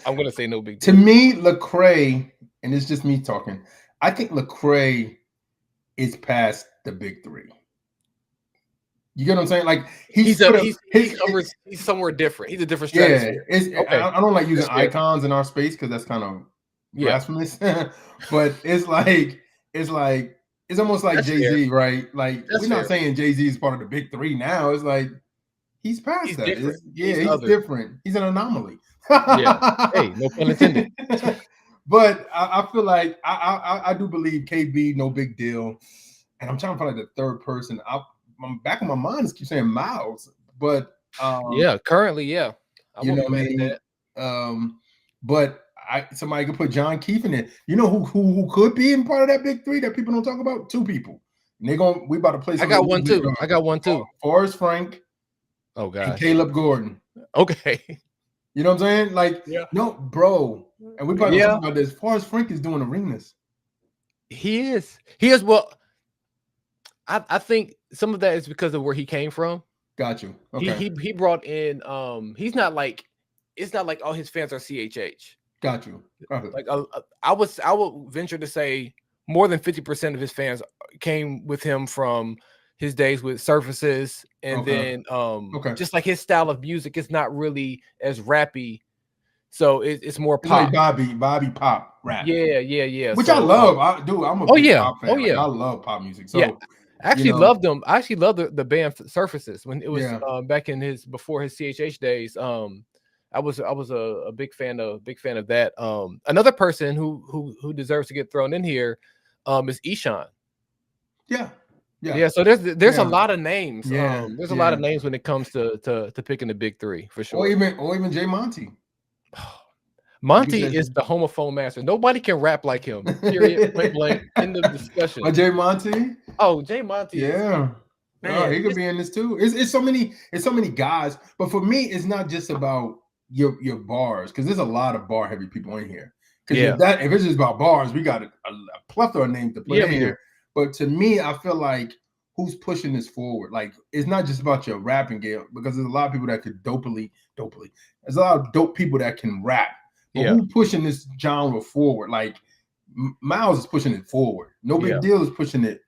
I'm going to say No Big To Deal. me, Lecrae, and it's just me talking, I think Lecrae is past the big three. You get what I'm saying? Like he's somewhere different. He's a different stratosphere. Yeah, I don't like using icons in our space because that's kind of blasphemous. But it's almost like Jay-Z, right? Like we're not saying Jay-Z is part of the big three now. It's like he's past that. He's different. He's an anomaly. Hey, no pun intended. But I feel like I do believe KB, No Big Deal, and I'm trying to find like the third person. I'm back in my mind is keep saying Miles, but currently, I you know what I mean. But somebody could put John Keith in it. You know who could be in part of that big three that people don't talk about? Two people: And we about to play. I got one too. I got one too. Forrest Frank. Oh God. And Caleb Gordon. Okay. You know what I'm saying? Like, no, bro. And we probably talk about this. Forrest Frank is doing arenas. He is. Well, I think some of that is because of where he came from. Got you. Okay. He brought in. He's not like. It's not like all his fans are CHH. Got you. Like I would venture to say more than 50% of his fans came with him from his days with Surfaces, and then just like his style of music is not really as rappy, so it's more pop. Like Bobby pop rap. Yeah. Which I love. I'm a big pop fan. Like, I love pop music. So I actually loved them. I actually loved the band Surfaces when it was back in before his CHH days. I was a big fan of that. Another person who deserves to get thrown in here is Eshawn. Yeah. So there's a lot of names. There's a lot of names when it comes to picking the big three for sure. Or even Jay Monty. Monty is the homophone master. Nobody can rap like him. Period. Point blank. End of discussion. Or Jay Monty. Oh, Jay Monty. Yeah. Man, he could be in this too. It's so many guys. But for me, it's not just about your bars, because there's a lot of bar heavy people in here. Because if it's just about bars, we got a plethora of names to put in here. But to me, I feel like who's pushing this forward? Like, it's not just about your rapping game, because there's a lot of people that could dopely. There's a lot of dope people that can rap. But who pushing this genre forward? Like, Miles is pushing it forward. No Big Deal is pushing it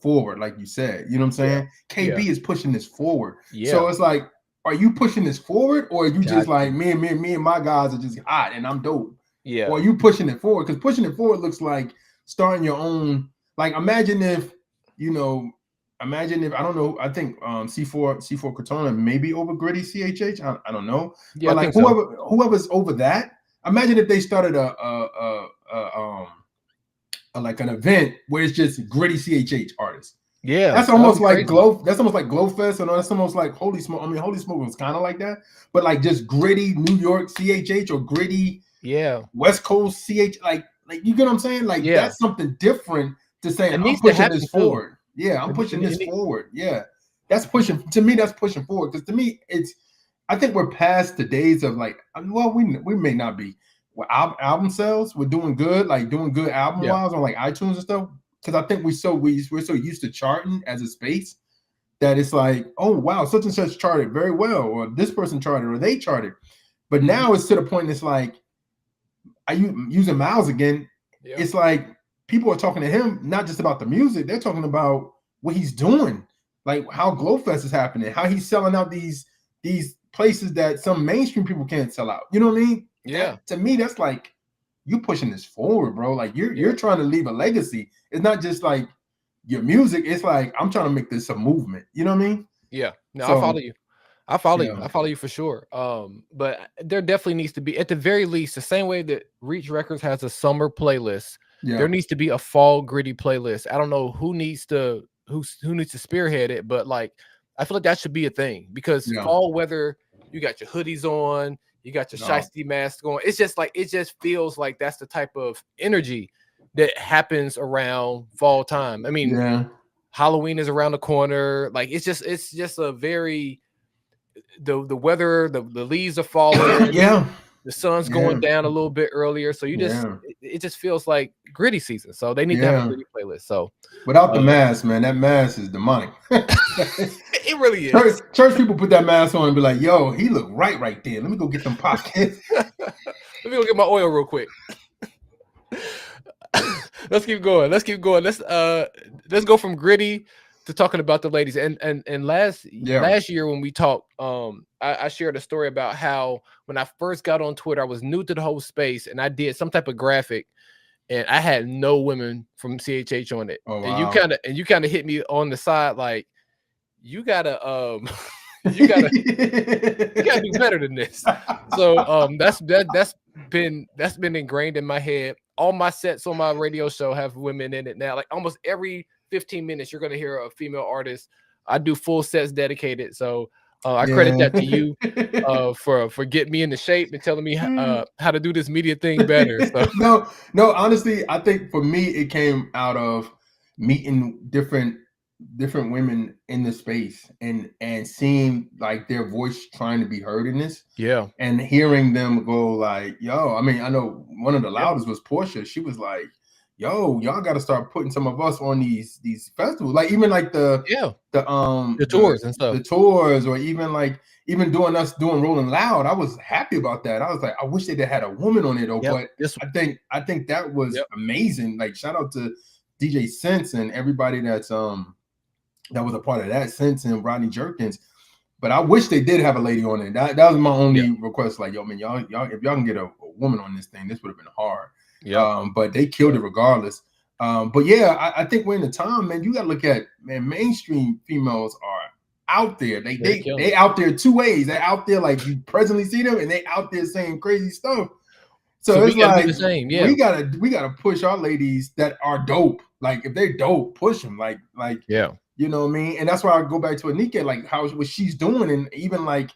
forward, like you said. You know what I'm saying? KB is pushing this forward. So it's like, are you pushing this forward, or are you just like me and my guys are just hot and I'm dope? Yeah. Or are you pushing it forward? Because pushing it forward looks like starting your own. Like, imagine if I don't know. I think C4 Cortona maybe over Gritty CHH. I don't know. Yeah, but like whoever's over that. Imagine if they started like an event where it's just Gritty CHH artists. Yeah, that's almost like Glow. That's almost like Glowfest, and that's almost like Holy Smoke. I mean, Holy Smoke was kind of like that, but like just Gritty New York CHH or Gritty West Coast CH. Like you get what I'm saying? Like that's something different to say. I'm pushing this forward. Yeah, I'm pushing this forward. Yeah, that's pushing. To me, that's pushing forward, because to me, I think we're past the days of like. Well, we may not be. Well, album sales, we're doing good, like doing good album wise on like iTunes and stuff. Because I think we're so used to charting as a space that it's like, oh wow, such and such charted very well, or this person charted, or they charted. But now it's to the point it's like, using Miles again. It's like people are talking to him not just about the music; they're talking about what he's doing, like how Glowfest is happening, how he's selling out these places that some mainstream people can't sell out. You know what I mean? Yeah. To me, that's like, you pushing this forward, bro. Like you're trying to leave a legacy. It's not just like your music. It's like, I'm trying to make this a movement. You know what I mean? Yeah. No, I follow you. I follow you for sure. But there definitely needs to be, at the very least, the same way that Reach Records has a summer playlist, there needs to be a fall Gritty playlist. I don't know who needs to spearhead it, but like, I feel like that should be a thing, because fall weather, you got your hoodies on, you got your shiesty mask on. It's just like, it just feels like that's the type of energy that happens around fall time. I mean, Halloween is around the corner. Like, it's just a very, the weather, the leaves are falling. The sun's going down a little bit earlier. So it just feels like Gritty season. So they need to have a Gritty playlist. So without the mask, man, that mask is demonic. It really is. Church people put that mask on and be like, yo, he look right there. Let me go get some pockets. Let me go get my oil real quick. Let's keep going. Let's go from Gritty to talking about the ladies. And last year when we talked, I shared a story about how when I first got on Twitter, I was new to the whole space, and I did some type of graphic, and I had no women from CHH on it. Oh, wow. And you kind of hit me on the side like, you gotta you gotta do better than this. So that's been ingrained in my head. All my sets on my radio show have women in it now. Like almost every 15 minutes, you're gonna hear a female artist. I do full sets dedicated. So I credit that to you for getting me into shape and telling me how to do this media thing better. So. No, honestly, I think for me it came out of meeting different different women in the space and seeing like their voice trying to be heard in this. Yeah. And hearing them go like, yo, I mean, I know one of the loudest was Portia. She was like, yo, y'all got to start putting some of us on these festivals. Like even like the tours and stuff. The tours, or even doing Rolling Loud. I was happy about that. I was like, I wish they'd had a woman on it though. But I think that was amazing. Like shout out to DJ Sense and everybody that's that was a part of that, Sense and Rodney Jerkins. But I wish they did have a lady on it. That was my only request. Like, yo, man, y'all, if y'all can get a woman on this thing, this would have been hard. But they killed it regardless. But yeah, I think we're in the time, man. You got to look at, man, mainstream females are out there. They out there two ways. They're out there like you presently see them, and they out there saying crazy stuff. So it's like the same. We gotta push our ladies that are dope. Like if they're dope, push them. Like you know what I mean? And that's why I go back to Anika, like what she's doing, and even like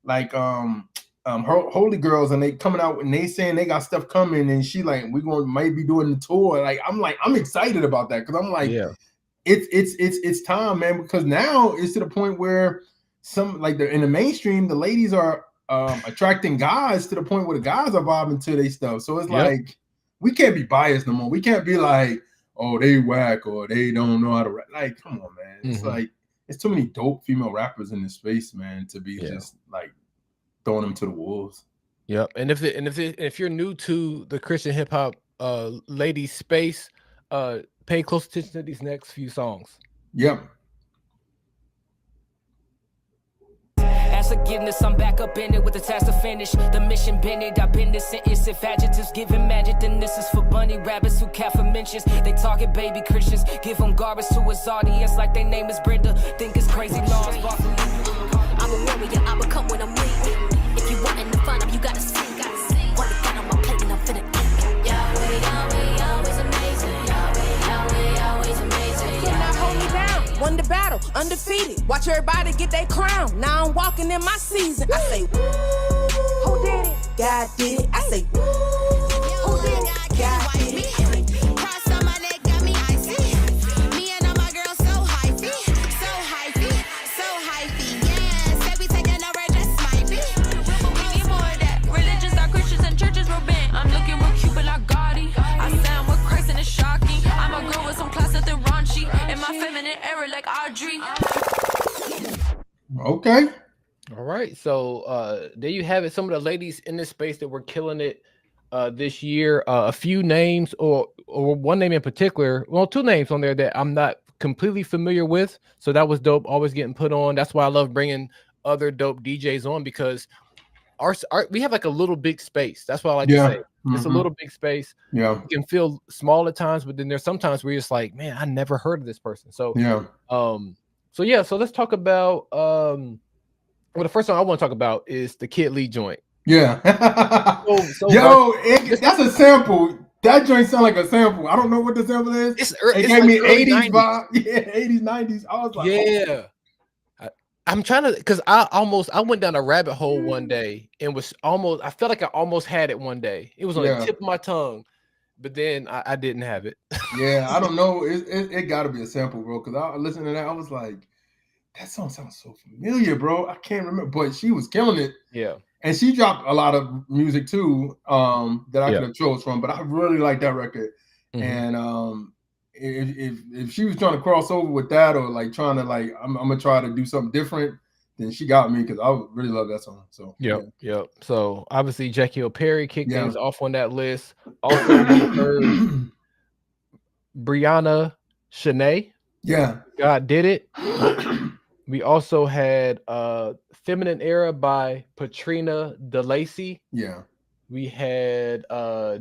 her Holy Girls, and they coming out and they saying they got stuff coming, and she like might be doing the tour. Like I'm excited about that because I'm like, it's time, man, because now it's to the point where some like in the mainstream, the ladies are attracting guys to the point where the guys are vibing to their stuff. So it's like we can't be biased no more. We can't be like, oh, they whack or they don't know how to rap. Like, come on, man. It's like it's too many dope female rappers in this space, man, to be just like throwing them to the wolves. Yep. And if you're new to the Christian hip hop ladies space, pay close attention to these next few songs. Yep. As forgiveness, I'm back up in it with the task to finish. The mission been it, I've been this sentence. If adjectives giving magic, then this is for bunny rabbits who care for mentions. They target baby Christians, give them garbage to his audience like their name is Brenda. Think it's crazy laws. I'm a warrior, I become when I'm leaving. If you want to find them, you gotta see. What I got on my plate and I'm finna eat. Yahweh, Yahweh, always amazing. Yahweh, Yahweh, always amazing. Could not hold me down. Won the battle, undefeated. Watch everybody get their crown. Now I'm walking in my season. I say, who did it? God did it. I say, who did it? God did it. Okay. All right. So there you have it. Some of the ladies in this space that were killing it this year. A few names or one name in particular. Well, two names on there that I'm not completely familiar with. So that was dope. Always getting put on. That's why I love bringing other dope DJs on, because our we have like a little big space. That's what I like to say. It's a little big space. Yeah. You can feel small at times, but then there's sometimes where you're just like, man, I never heard of this person. So so let's talk about well, the first song I want to talk about is the Kid Lee joint. Yeah. That's a sample. That joint sound like a sample. I don't know what the sample is. It gave me 80s vibe. Yeah, 80s, 90s. I was like, yeah. Oh. I'm trying to, because I went down a rabbit hole one day and I felt like I almost had it one day. It was on the tip of my tongue, but then I didn't have it. Yeah, I don't know. It got to be a sample, bro, because I listened to that. I was like, that song sounds so familiar, bro. I can't remember, but she was killing it. Yeah. And she dropped a lot of music too that I could have chose from, but I really like that record. And if she was trying to cross over with that, or like trying to like I'm gonna try to do something different, then she got me, because I really love that song. So yep. So obviously Jackie Hill Perry kicked things off on that list. Also we heard Brianna Shanae. Yeah. God Did It. We also had Feminine Era by Patrina DeLacy. Yeah. We had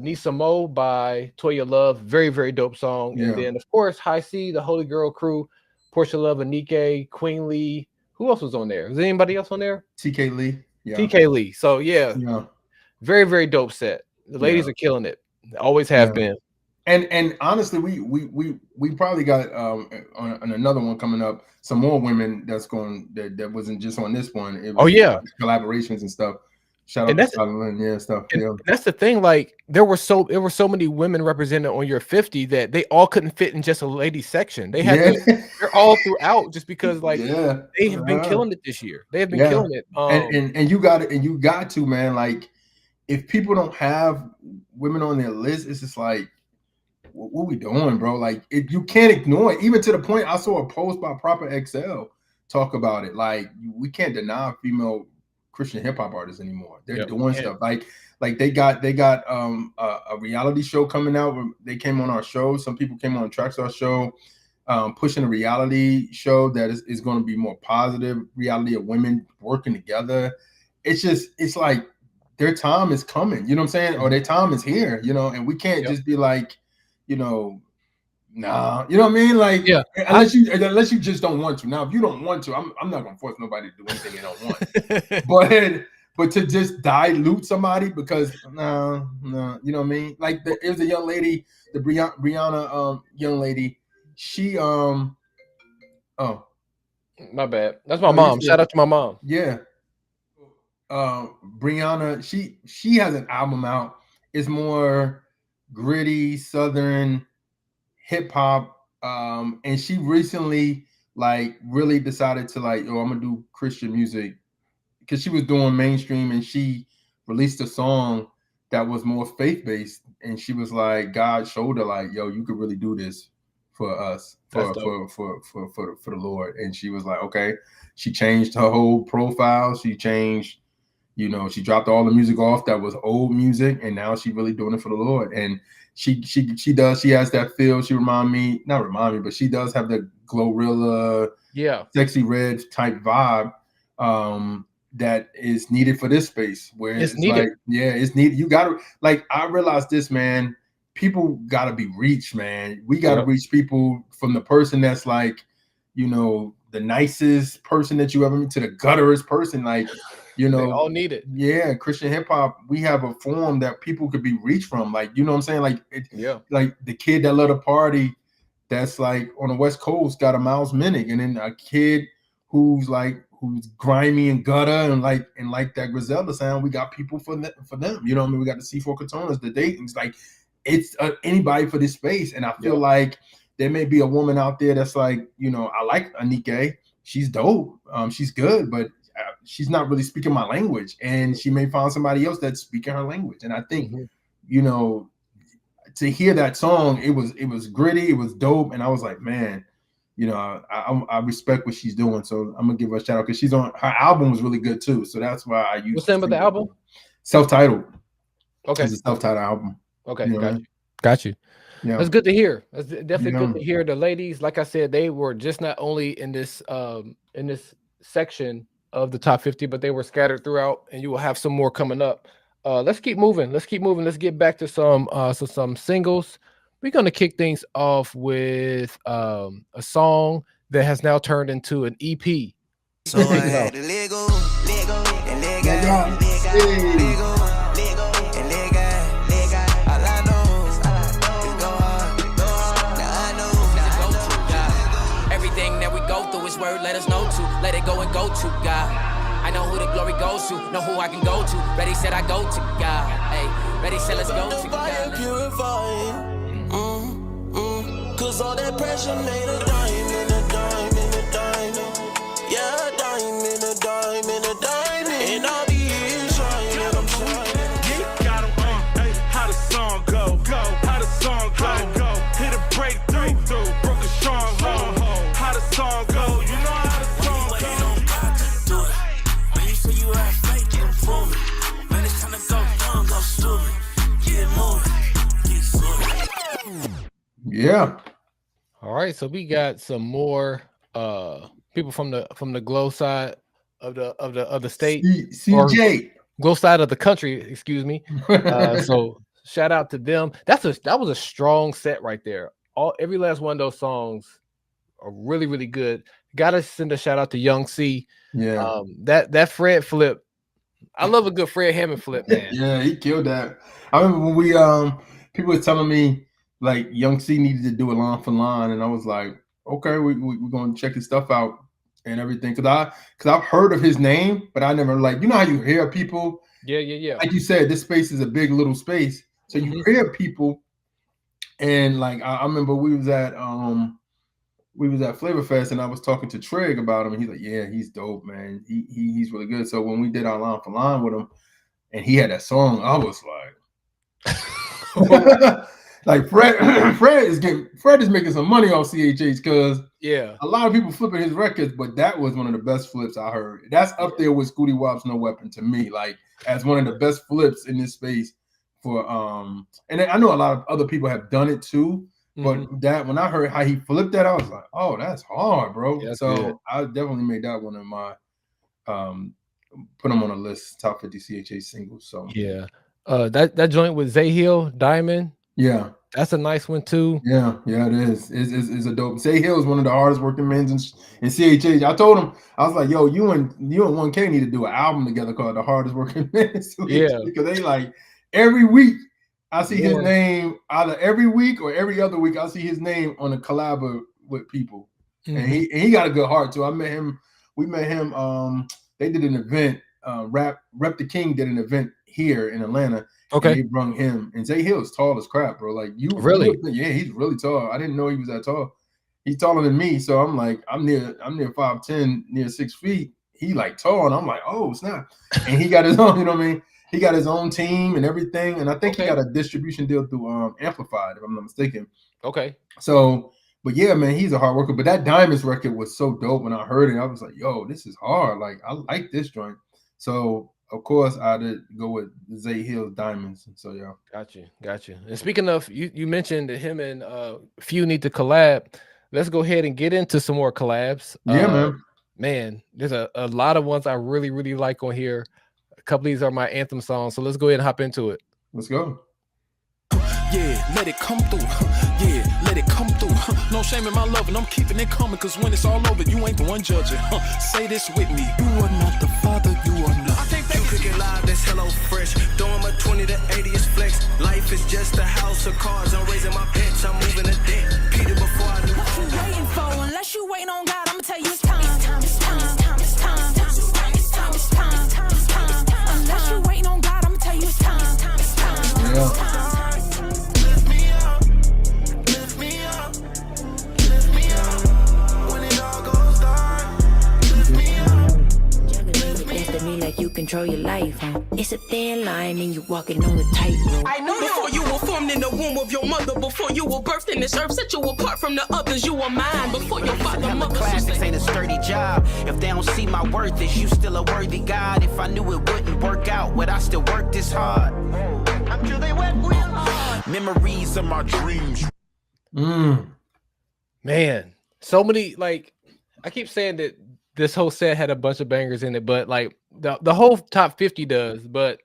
Nisa Mo by Toya Love. Very, very dope song. And then, of course, High C, the Holy Girl Crew, Portia Love, Anike, Queen Lee. Who else was on there? Was anybody else on there? TK Lee. Yeah. TK Lee. So, very, very dope set. The ladies are killing it. They always have been. And honestly, we probably got on another one coming up, some more women that wasn't just on this one. It was collaborations and stuff. Shout out to Scotland, yeah, stuff. Yeah, that's the thing. Like there were so many women represented on your 50 that they all couldn't fit in just a ladies section. They had they're all throughout just because like they have been killing it this year. They have been killing it. And you got it, and you got to, man. Like if people don't have women on their list, it's just like, what are we doing, bro? Like you can't ignore it. Even to the point, I saw a post by Proper XL talk about it. Like we can't deny female Christian hip hop artists anymore. They're doing stuff like they got a reality show coming out. Where they came on our show. Some people came on Trackstar show, pushing a reality show that is going to be more positive reality of women working together. It's like their time is coming. You know what I'm saying? Or their time is here. You know, and we can't just be like, you know, nah. You know what I mean? Like unless you just don't want to. Now, if you don't want to, I'm not gonna force nobody to do anything they don't want. but to just dilute somebody because no, you know what I mean? Like there's a young lady, the Brianna young lady. She oh my bad. That's my mom. Shout out to my mom. Yeah. Brianna, she has an album out. It's more gritty Southern hip hop, and she recently like really decided to like, I'm gonna do Christian music because she was doing mainstream, and she released a song that was more faith-based, and she was like, God showed her like, yo, you could really do this for us, for the Lord. And she was like, okay. She changed her whole profile. She changed, you know, she dropped all the music off that was old music, and now she's really doing it for the Lord. And she has that feel. She not remind me, but she does have the Glorilla, Sexy Red type vibe that is needed for this space. Where it's needed. Like, it's needed. You gotta, like, I realized this, man. People gotta be reached, man. We gotta reach people from the person that's like, you know, the nicest person that you ever meet to the gutterest person, like, you know, they all need it. Yeah, Christian hip hop, we have a form that people could be reached from, like, you know what I'm saying? Like, like the kid that led a party that's like on the West Coast got a Miles Minnick, and then a kid who's grimy and gutter and like that Griselda sound. We got people for them. You know what I mean? We got the C4 Katonas, the Daytons, like it's anybody for this space. And I feel like there may be a woman out there that's like, you know, I like Anike. She's dope. She's good, but she's not really speaking my language. And she may find somebody else that's speaking her language. And I think, you know, to hear that song, it was gritty, it was dope. And I was like, man, you know, I respect what she's doing. So I'm gonna give her a shout out because her album was really good too. So that's why I used. What's the name of the album? Self-titled. Okay. It's a self-titled album. Okay, you know, got you. Yeah, that's good to hear. That's definitely good to hear. The ladies, like I said, they were just not only in this section of the top 50, but they were scattered throughout, and you will have some more coming up. Let's keep moving. Let's get back to some singles. We're gonna kick things off with a song that has now turned into an EP. So word, let us know to let it go and go to God. I know who the glory goes to, know who I can go to. Ready said I go to God. Hey, ready said let's go to God. Purifying, cause all that pressure made a diamond, a diamond, a diamond. Yeah, a diamond, a diamond, a diamond. And I'll be here shining, I'm shining. Yeah, got him, hey, how the song go? How the song go? Hit a breakthrough, broke a stronghold. How the song go? Yeah. All right, so we got some more people from the Glow side of the state, CJ Glow side of the country, excuse me. So shout out to them. That was a strong set right there. Every last one of those songs are really, really good. Gotta send a shout out to Young C. Yeah. That Fred flip. I love a good Fred Hammond flip, man. Yeah, he killed that. I remember when we people were telling me like Young C needed to do a line for line, and I was like, okay, we're gonna check his stuff out and everything. Cause I've heard of his name, but I never, like, you know how you hear people Yeah. Like you said, this space is a big little space, so you hear people, and like I remember we was at Flavor Fest, and I was talking to Trig about him, and he's like, "Yeah, he's dope, man. He's really good." So when we did our line for line with him, and he had that song, I was like, like Fred is making some money off CHH because a lot of people flipping his records, but that was one of the best flips I heard. That's up there with Scooty Wop's No Weapon to me, like as one of the best flips in this space for and I know a lot of other people have done it too. But that when I heard how he flipped that, I was like, "Oh, that's hard, bro." Yeah, so good. I definitely made that one of my put him on a list, top 50 CHH singles. So yeah, that joint with Zay-Hill, Diamond. Yeah, that's a nice one too. Yeah, it is. It's a dope. Zay-Hill is one of the hardest working men in CHH. I told him, I was like, "Yo, you and 1K need to do an album together called The Hardest Working Men in CHH," because they like every week. I see his name either every week or every other week. I see his name on a collab with people, and he got a good heart too. I met him. We met him. They did an event. Rep the King did an event here in Atlanta. Okay, and they brung him. And Zay-Hill is tall as crap, bro. Like you really? Yeah, he's really tall. I didn't know he was that tall. He's taller than me, so I'm like, I'm near 5'10", near 6 feet. He like tall, and I'm like, oh snap! And he got his own. You know what I mean? He got his own team and everything, and I think he got a distribution deal through Amplified, if I'm not mistaken. Okay. So, but yeah, man, he's a hard worker. But that Diamonds record was so dope. When I heard it, I was like, yo, this is hard. Like, I like this joint. So, of course, I did go with Zay-Hill's Diamonds. So, yeah. Got you. And speaking of, you mentioned that him and Few need to collab. Let's go ahead and get into some more collabs. Yeah, man. Man, there's a lot of ones I really, really like on here. A couple of these are my anthem songs, so let's go ahead and hop into it. Let's go. Yeah, let it come through. Yeah, let it come through. No shame in my love, and I'm keeping it coming, cause when it's all over, you ain't the one judging. Say this with me. You are not the father, you are not. You cooking live, that's hello fresh. Throwing my 20 to 80 is flex. Life is just a house of cards. I'm raising my pets, I'm moving a deck. Peter before I do. What you waiting for? Unless you waiting on God, I'ma tell you it's time. It's time, it's time, it's time, it's time, it's time, it's time, it's time, it's time. Unless you waiting on God, I'ma tell you it's time. It's time, it's time, it's time, it's time. Like you control your life, huh? It's a thin line and you walking on a tightrope. I know before you were formed in the womb of your mother, before you were birthed in this earth, set you apart from the others, you were mine. Before your father, mother, classics ain't a sturdy job. If they don't see my worth, is you still a worthy God? If I knew it wouldn't work out, would I still work this hard? I'm sure they went real hard. Memories of my dreams. Man, so many, like, I keep saying that this whole set had a bunch of bangers in it, but like the whole top 50 does, but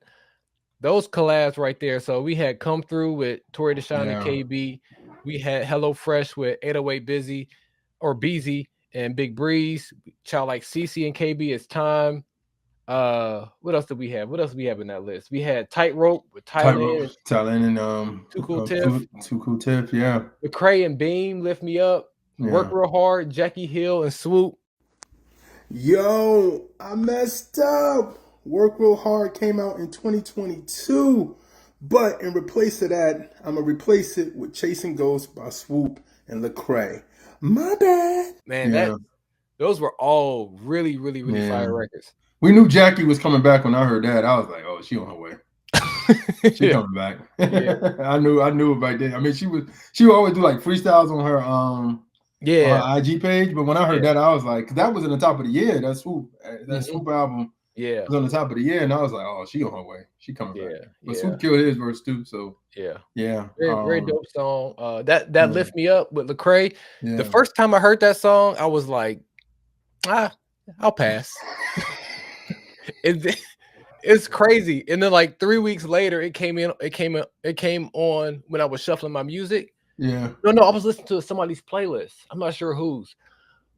those collabs right there. So we had Come Through with Tory Deshaun and KB. We had Hello Fresh with 808 Busy or Beezy and Big Breeze. Child like CC and KB, It's Time. What else did we have? What else do we have in that list? We had Tightrope with Thailand and Too Cool Tiff. Too Cool Tiff, yeah. McCray and Beam, Lift Me Up. Work Real Hard, Jackie Hill and Swoop. Yo, I messed up. Work Real Hard came out in 2022, but in replace of that, I'm gonna replace it with Chasing Ghosts by Swoop and Lecrae. My bad. Man, those were all really, really, really fire records. We knew Jackie was coming back when I heard that. I was like, oh, she on her way. She coming back. I knew it back then. I mean, she would always do like freestyles on her on her IG page, but when I heard that, I was like, that was in the top of the year. That Swoop album, was on the top of the year, and I was like, oh, she on her way. She coming back. But Swoop killed his verse too, so very dope song. That Lift Me Up with Lecrae. The first time I heard that song, I was like, I'll pass. It's crazy. And then like 3 weeks later, it came on when I was shuffling my music. No, I was listening to somebody's playlist. I'm not sure whose,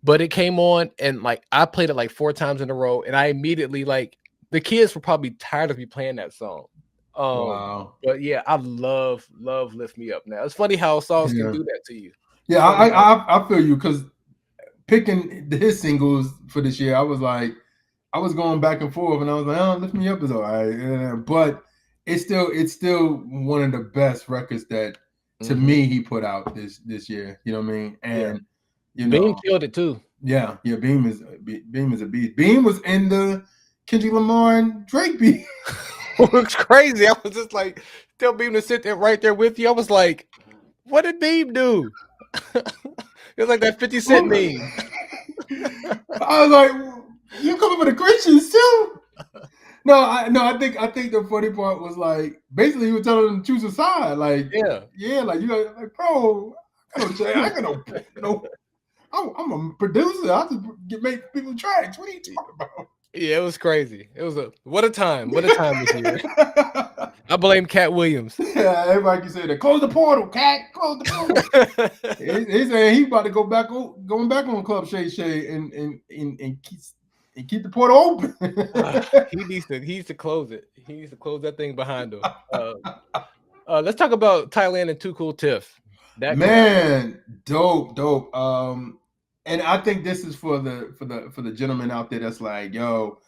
but it came on and like I played it like 4 times in a row, and I immediately, like, the kids were probably tired of me playing that song. But yeah, I love Lift Me Up now. It's funny how songs can do that to you. Yeah, I feel you, because picking his singles for this year, I was like, I was going back and forth, and I was like, "Oh, Lift Me Up is all right," but it's still one of the best records that, to me, he put out this year. You know what I mean? And you know, Beam killed it too. Yeah, Beam is a beast. Beam was in the Kendrick Lamar and Drake beat. It's crazy. I was just like, tell Beam to sit there right there with you. I was like, what did Beam do? It was like that 50 Cent meme. I was like, you coming for the Christians too? No, I think the funny part was like, basically he was telling them to choose a side. Like, like you like, bro, I got no. I'm a producer. I just make people tracks. What are you talking about? Yeah, it was crazy. It was what a time. What a time this year. I blame Cat Williams. Yeah, everybody can say that. Close the portal, Cat. Close the portal. He saying he about to going back on Club Shay Shay and keep the portal open. He needs to close it. He needs to close that thing behind him. Let's talk about Thailand and Too Cool Tiff. Dope. And I think this is for the gentleman out there that's like, yo,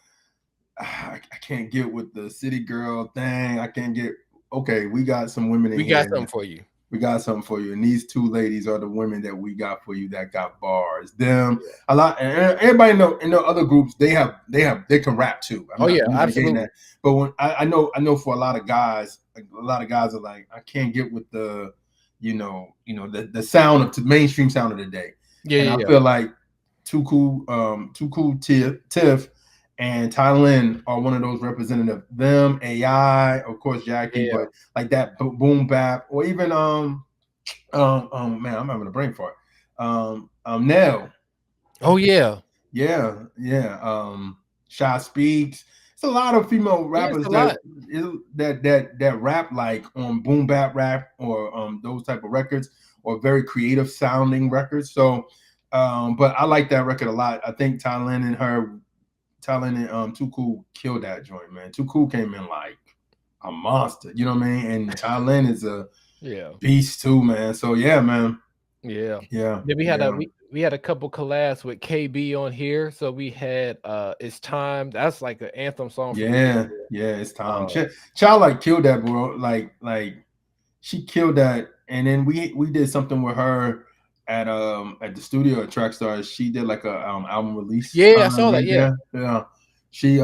I can't get with the city girl thing. I can't get. Okay, we got some women in here. We got something for you. We got something for you. And these two ladies are the women that we got for you that got bars. Them a lot. And everybody in the other groups, they can rap too. Absolutely. That. But when I know for a lot of guys are like, I can't get with the the sound of the mainstream sound of the day. I feel like Too Cool Tiff and Thailand are one of those representative. Them, AI, of course, Jackie, but like that boom bap, or even man, I'm having a brain fart. Nell. Oh yeah. Shy Speaks. It's a lot of female rappers that rap like on boom bap rap or those type of records, or very creative sounding records. So, but I like that record a lot. I think Thailand and Too Cool killed that joint, man. Too Cool came in like a monster, you know what I mean? And Thailand is a beast too, man. So yeah, man. Yeah. Then we had a couple collabs with KB on here. So we had It's Time. That's like an anthem song for me. It's Time. Child like killed that, bro. Like she killed that. And then we did something with her at the studio at Trackstar. She did like a album release. I saw that. Yeah. She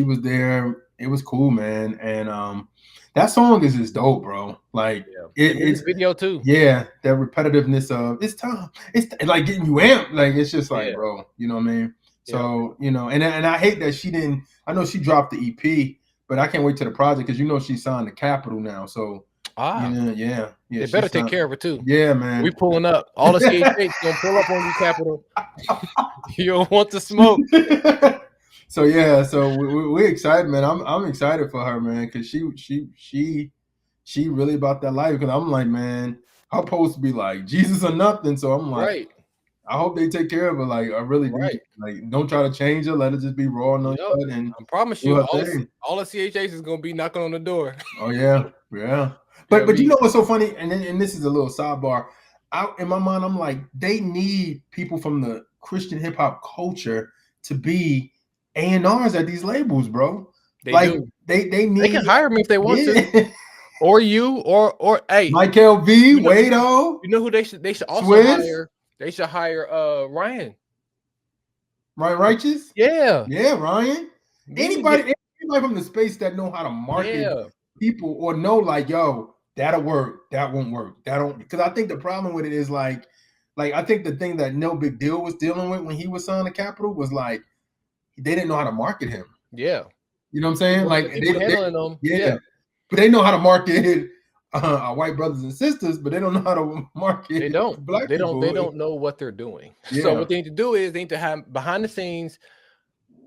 was there. It was cool, man. And that song is just dope, bro. Like it's video too. Yeah, that repetitiveness of it's time. It's like getting you amped. Like it's just like, bro, you know what I mean? So and I hate that she didn't. I know she dropped the EP, but I can't wait to the project because she signed to Capitol now. So yeah. They better take care of it too. Yeah, man. We pulling up. All the CHH gonna pull up on you, Capitol. You don't want the smoke. So yeah, so we're excited, man. I'm excited for her, man, because she really about that life. Because I'm like, man, I'm supposed to be like Jesus or nothing. So I'm like, I hope they take care of her. Like I really do. Like don't try to change her. Let her just be raw and uncut. And I promise you, all the CHH is gonna be knocking on the door. Oh yeah. But you know what's so funny? And this is a little sidebar. In my mind, I'm like, they need people from the Christian hip hop culture to be A&Rs at these labels, bro. They need. They can hire me if they want to, or you, or hey, Mike LV, Wado. You know who they should also Swiss? hire? They should hire Ryan. Ryan Righteous. Yeah, Ryan. Anybody from the space that know how to market people or know like, yo, that'll work, that won't work, that don't. Because I think the problem with it is like I think the thing that No Big Deal was dealing with when he was signed to Capitol was like they didn't know how to market him. Yeah, you know what I'm saying? Like them. But they know how to market our white brothers and sisters, but they don't know how to market. They don't. Black people. They don't know what they're doing. So what they need to do is they need to have behind the scenes.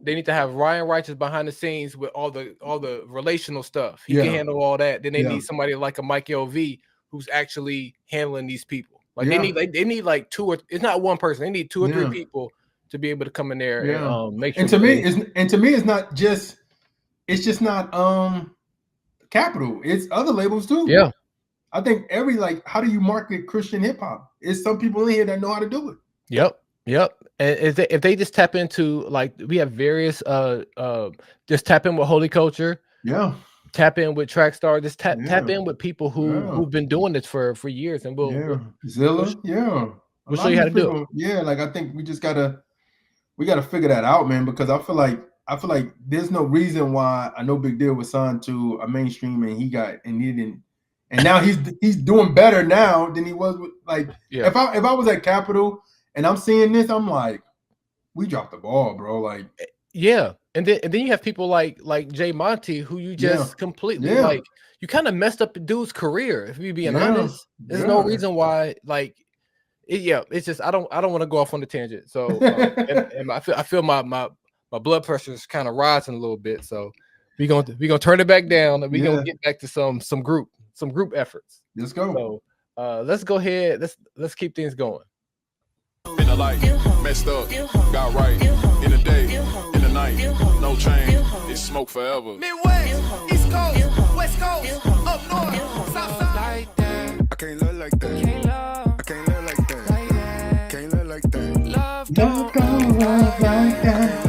They need to have Ryan Righteous behind the scenes with all the relational stuff. He can handle all that. Then they need somebody like a Mike LV who's actually handling these people. Like they need like two or it's not one person. They need 2 or 3 people to be able to come in there and make sure. And to me, it's not just. It's just not Capitol. It's other labels too. Yeah, I think how do you market Christian hip hop? It's some people in here that know how to do it. Yep. Yep. And if they just tap into, like, we have various just tap in with Holy Culture. Yeah. Tap in with Trackstar. Just tap in with people who've been doing this for years, and we'll Zilla. A we'll lot show of you how to these do people, like I think we just gotta figure that out, man, because I feel like there's no reason why I know Big Deal was signed to a mainstream and he didn't, and now he's doing better now than he was with, like, if I was at Capitol and I'm seeing this, I'm like, we dropped the ball, bro. Like, yeah. And then you have people like Jay Monty, who you just completely like, you kind of messed up the dude's career, if you're being honest. There's no reason why, like, it's just I don't want to go off on the tangent. So and I feel my blood pressure is kind of rising a little bit. So we're gonna turn it back down, and we're gonna get back to some group efforts. Let's go. So let's go ahead. Let's keep things going. In the light, messed up, got right. In the day, in the night, no change. It's smoke forever. Midwest, East Coast, West Coast, up north, south side. I can't look like that. I can't look like that. Can't look like that. Love don't go like that.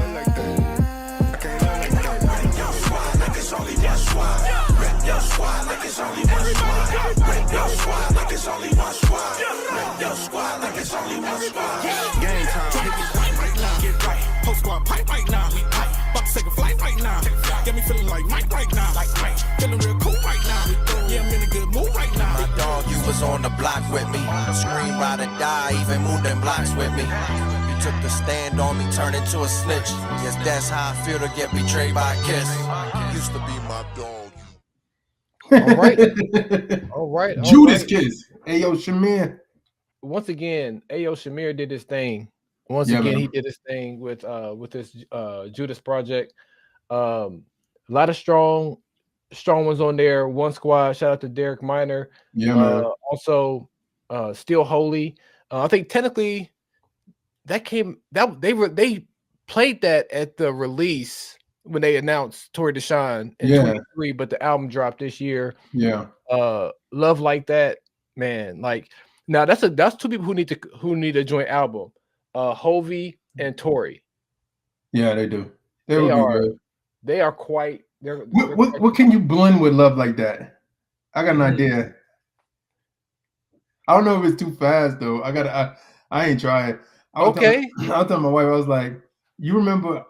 Game time, hit me right now. Get right, post squad pipe right now. We pipe, about to take a flight right now. Get me feeling like Mike right now. Like Mike, feeling real cool right now. Yeah, I'm in a good mood right now. My dog, you was on the block with me. Scream ride or die, even moved them blocks with me. You took the stand on me, turned into a snitch. Yes, that's how I feel to get betrayed by a kiss. Used to be my dog. All right. Judas Kiss. Ayo Shamir. Once again, Ayo Shamir did his thing. Once again, he did his thing with this Judas project. A lot of strong ones on there. One Squad. Shout out to Derek Minor. Yeah, man. Also, Still Holy. I think technically they played that at the release when they announced Tory Deshaun in 23, but the album dropped this year. Yeah. Love Like That, man. Like, now that's two people who need a joint album. Hovey and Tory. Yeah, they do. They are quite. What can you blend with Love Like That? I got an idea. I don't know if it's too fast though. I ain't trying. I was telling my wife, I was like, you remember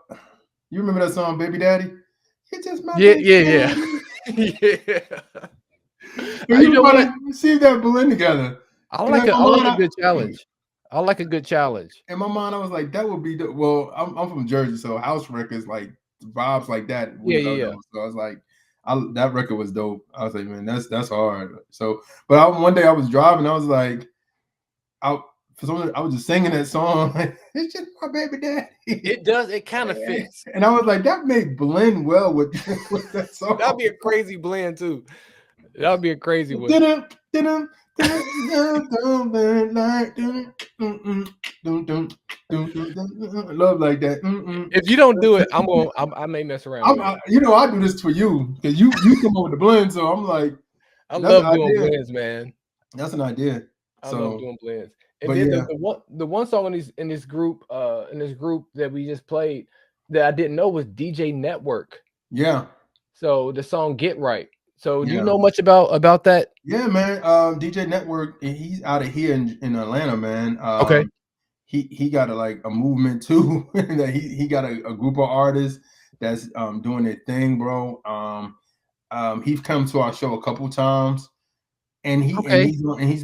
that song, Baby Daddy? It's just my baby daddy. Yeah. You know, see that blend together. I like a good challenge. I like a good challenge. In my mind, I was like, that would be well. I'm from Jersey, so house records like vibes like that. Yeah. So I was like, that record was dope. I was like, man, that's hard. So, but one day I was driving, I was like, I was just singing that song. Like, it's just my baby daddy. It does. It kind of fits. And I was like, that may blend well with that song. That'd be a crazy blend too. That'd be a crazy one. Love Like That. If you don't do it, I may mess around. I do this for you because you come up with the blend. So I'm like, I love doing blends, man. That's an idea. I love doing blends. And then the one song in this group that we just played that I didn't know was DJ Network. Yeah. So the song Get Right. So do you know much about that? Yeah, man. DJ Network, he's out of here in Atlanta, man. Okay. He got a movement too. That he got a group of artists that's doing their thing, bro. He's come to our show a couple times, and he's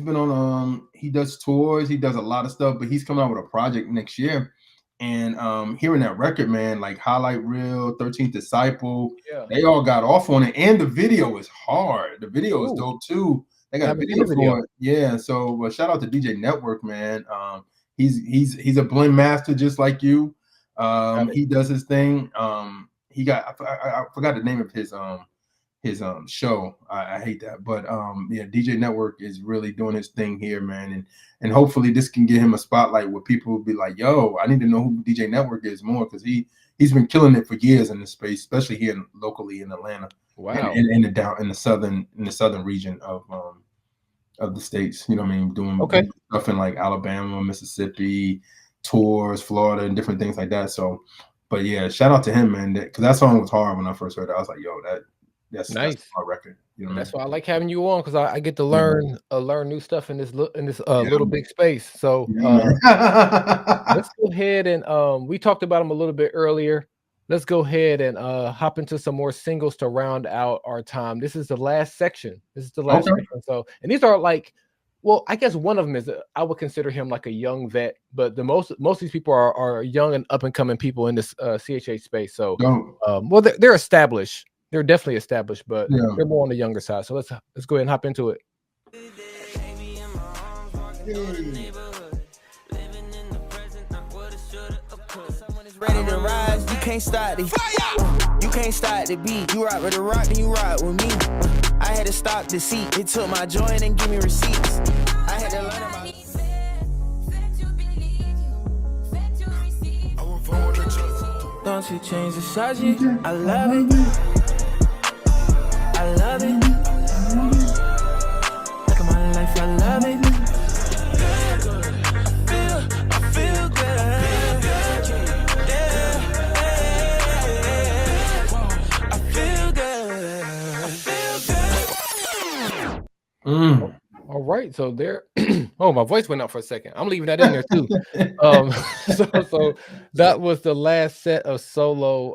been on he does tours, he does a lot of stuff, but he's coming out with a project next year. And hearing that record, man, like Highlight Reel, 13th Disciple, they all got off on it, and the video is hard. The video is dope too. They got a video for it. Yeah. So shout out to DJ Network, man. He's a blend master just like you. He does his thing. He got I forgot the name of his show. I hate that, but DJ Network is really doing his thing here, man, and hopefully this can get him a spotlight where people will be like, yo, I need to know who DJ Network is more, because he's been killing it for years in this space, especially here locally in Atlanta. Wow. And in the southern region of the states, you know what I mean, doing stuff in like Alabama, Mississippi, tours, Florida, and different things like that. So, but yeah, shout out to him, man, because that song was hard when I first heard it. I was like, yo, that's nice. That's my record. You know, that's why I like having you on, because I get to learn new stuff in this little big space. So let's go ahead and we talked about him a little bit earlier. Let's go ahead and hop into some more singles to round out our time. This is the last section. Section. So, and these are like, well, I guess one of them is I would consider him like a young vet, but most of these people are young and up and coming people in this CHH space. So, well, they're established. They're definitely established, but they're more on the younger side. So let's go ahead and hop into it. Ready to rise, you can't stop the fire. You can't stop the beat. You rock with the rock, then you rock with me. I had to stop the seat. It took my joint and give me receipts. I had to learn about. Don't you change the subject? I love it. I love it. Look at my life, I love it. I feel good. All right, so there. Oh, my voice went out for a second. I'm leaving that in there too. So that was the last set of solo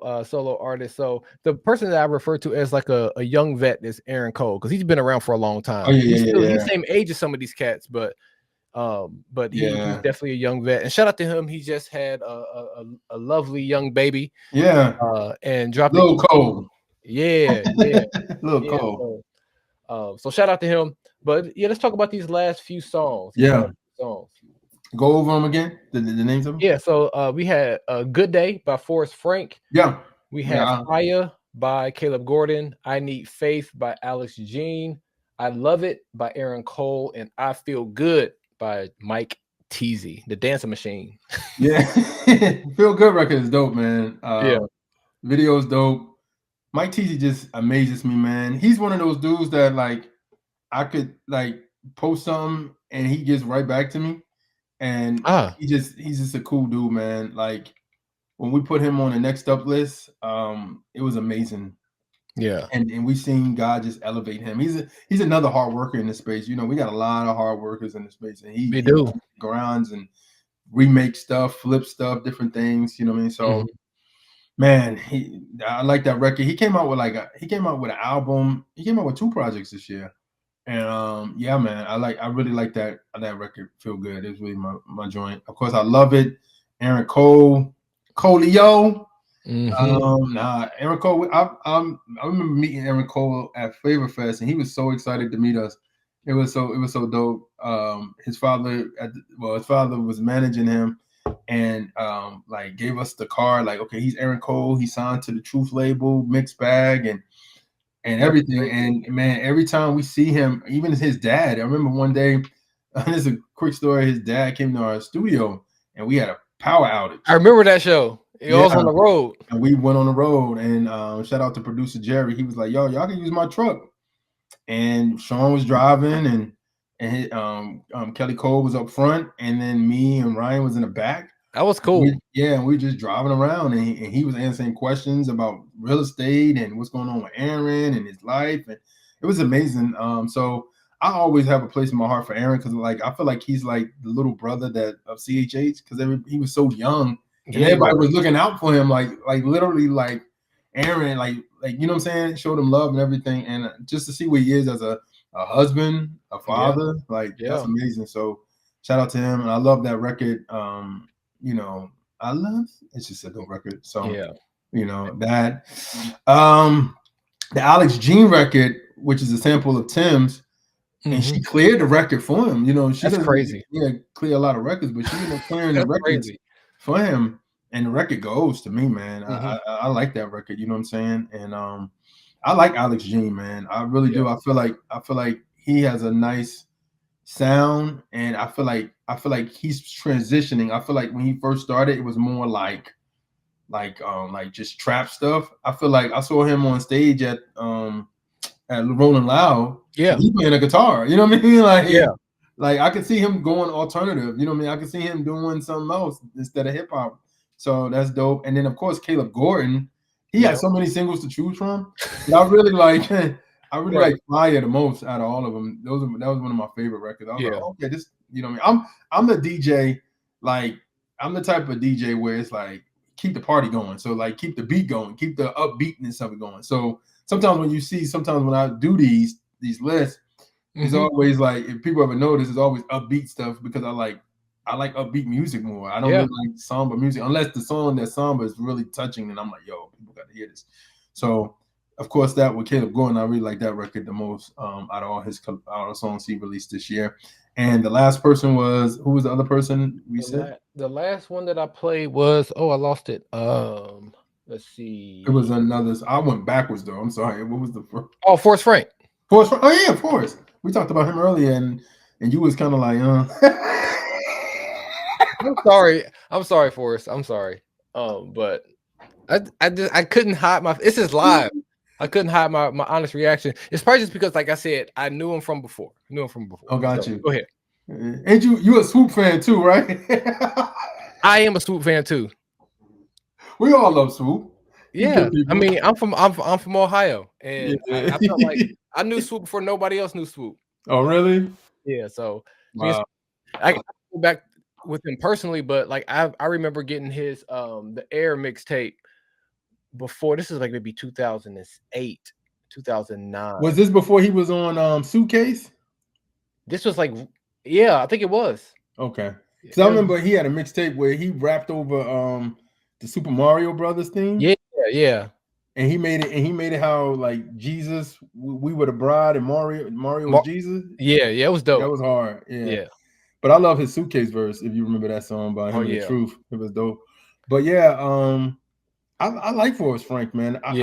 artists. So the person that I refer to as like a young vet is Aaron Cole, because he's been around for a long time. He's the same age as some of these cats, but he's definitely a young vet. And shout out to him. He just had a lovely young baby. And dropped Lil Cole. Lil Cole. So shout out to him. But yeah, let's talk about these last few songs. Go over them again. The names of them. Yeah. So we had "Good Day" by Forrest Frank. We had "Fire" by Caleb Gordon. "I Need Faith" by Alex Jean. "I Love It" by Aaron Cole, and "I Feel Good" by Mike Teasy, the dancing machine. Feel Good record is dope, man. Video is dope. Mike Teasy just amazes me, man. He's one of those dudes that like I could like post something and he gets right back to me, and he's just a cool dude, man. Like when we put him on the Next Up list, it was amazing. And we've seen God just elevate him. He's another hard worker in this space. You know, we got a lot of hard workers in the space, and he grinds and remake stuff, flip stuff, different things. You know what I mean? So. Man, I like that record. He came out with an album. He came out with 2 projects this year, and yeah, man, I really like that record. Feel Good. It's really my joint. Of course, I Love It. Aaron Cole, Coleo. Aaron Cole. I remember meeting Aaron Cole at Flavor Fest, and he was so excited to meet us. It was so dope. His father was managing him. And like gave us the card, like, okay, he's Aaron Cole, he signed to the Truth label, Mixed Bag, and everything. And man, every time we see him, even his dad, I remember one day, this is a quick story, his dad came to our studio and we had a power outage. I remember that show. It was on the road. And we went on the road, and shout out to producer Jerry. He was like, y'all can use my truck. And Sean was driving, and Kelly Cole was up front, and then me and Ryan was in the back. That was cool. We were just driving around, and he was answering questions about real estate and what's going on with Aaron and his life, and it was amazing. So I always have a place in my heart for Aaron, because like I feel like he's like the little brother of CHH, because he was so young, and everybody was looking out for him, like literally like Aaron, like you know what I'm saying, showed him love and everything, and just to see what he is as a husband, a father, that's amazing. So shout out to him, and I love that record. You know, it's just a dope record. So you know that the Alex Jean record, which is a sample of Tim's, and she cleared the record for him. You know, she doesn't crazy. Clear a lot of records, but she ended up clearing the records for him, and the record goes to me, man. I like that record. You know what I'm saying? And I like Alex Jean, man. I really do. I feel like he has a nice sound, and I feel like he's transitioning. I feel like when he first started, it was more like just trap stuff. I feel like I saw him on stage at Rolling Loud. He playing a guitar. You know what I mean? like I could see him going alternative. You know what I mean? I could see him doing something else instead of hip hop. So that's dope. And then of course Caleb Gordon, he had so many singles to choose from. But I really like like Fire the most out of all of them. That was one of my favorite records. I was like, okay, this, you know what I mean? I'm the DJ, like I'm the type of DJ where it's like keep the party going. So like keep the beat going, keep the upbeatness of it going. So sometimes when I do these lists, it's always like, if people ever notice, it's always upbeat stuff because I like upbeat music more. I don't really like samba music unless the song that samba is really touching, and I'm like, yo, people got to hear this. So of course that with Caleb Gordon, I really like that record the most out of all his songs he released this year. And the last person was, who was the other person we said? The last one that I played was, I lost it. Let's see. It was another. I went backwards though. I'm sorry. What was the first? Oh, Forrest Frank. Forrest Frank. Oh yeah, Forrest. We talked about him earlier, and you was kind of like, I'm sorry, Forrest. I'm sorry. But I couldn't hide my. This is live. I couldn't hide my honest reaction. It's probably just because, like I said, I knew him from before. Oh, got you. Go ahead. And you a Swoop fan too, right? I am a Swoop fan too. We all love Swoop. Yeah, I mean, I'm from Ohio, and I felt like I knew Swoop before nobody else knew Swoop. Oh, really? Yeah. So wow. I go back with him personally, but like I remember getting his the Air mixtape before. This is like maybe 2008, 2009. Was this before he was on Suitcase? This was like, yeah, I think it was. Okay, because I remember he had a mixtape where he rapped over the Super Mario Brothers theme. Yeah. And he made it how like Jesus, we were the bride, and Mario was Jesus. Yeah, it was dope. That was hard. Yeah. But I love his Suitcase verse. If you remember that song by him, and The Truth, it was dope. But yeah, I like Forrest Frank, man. I've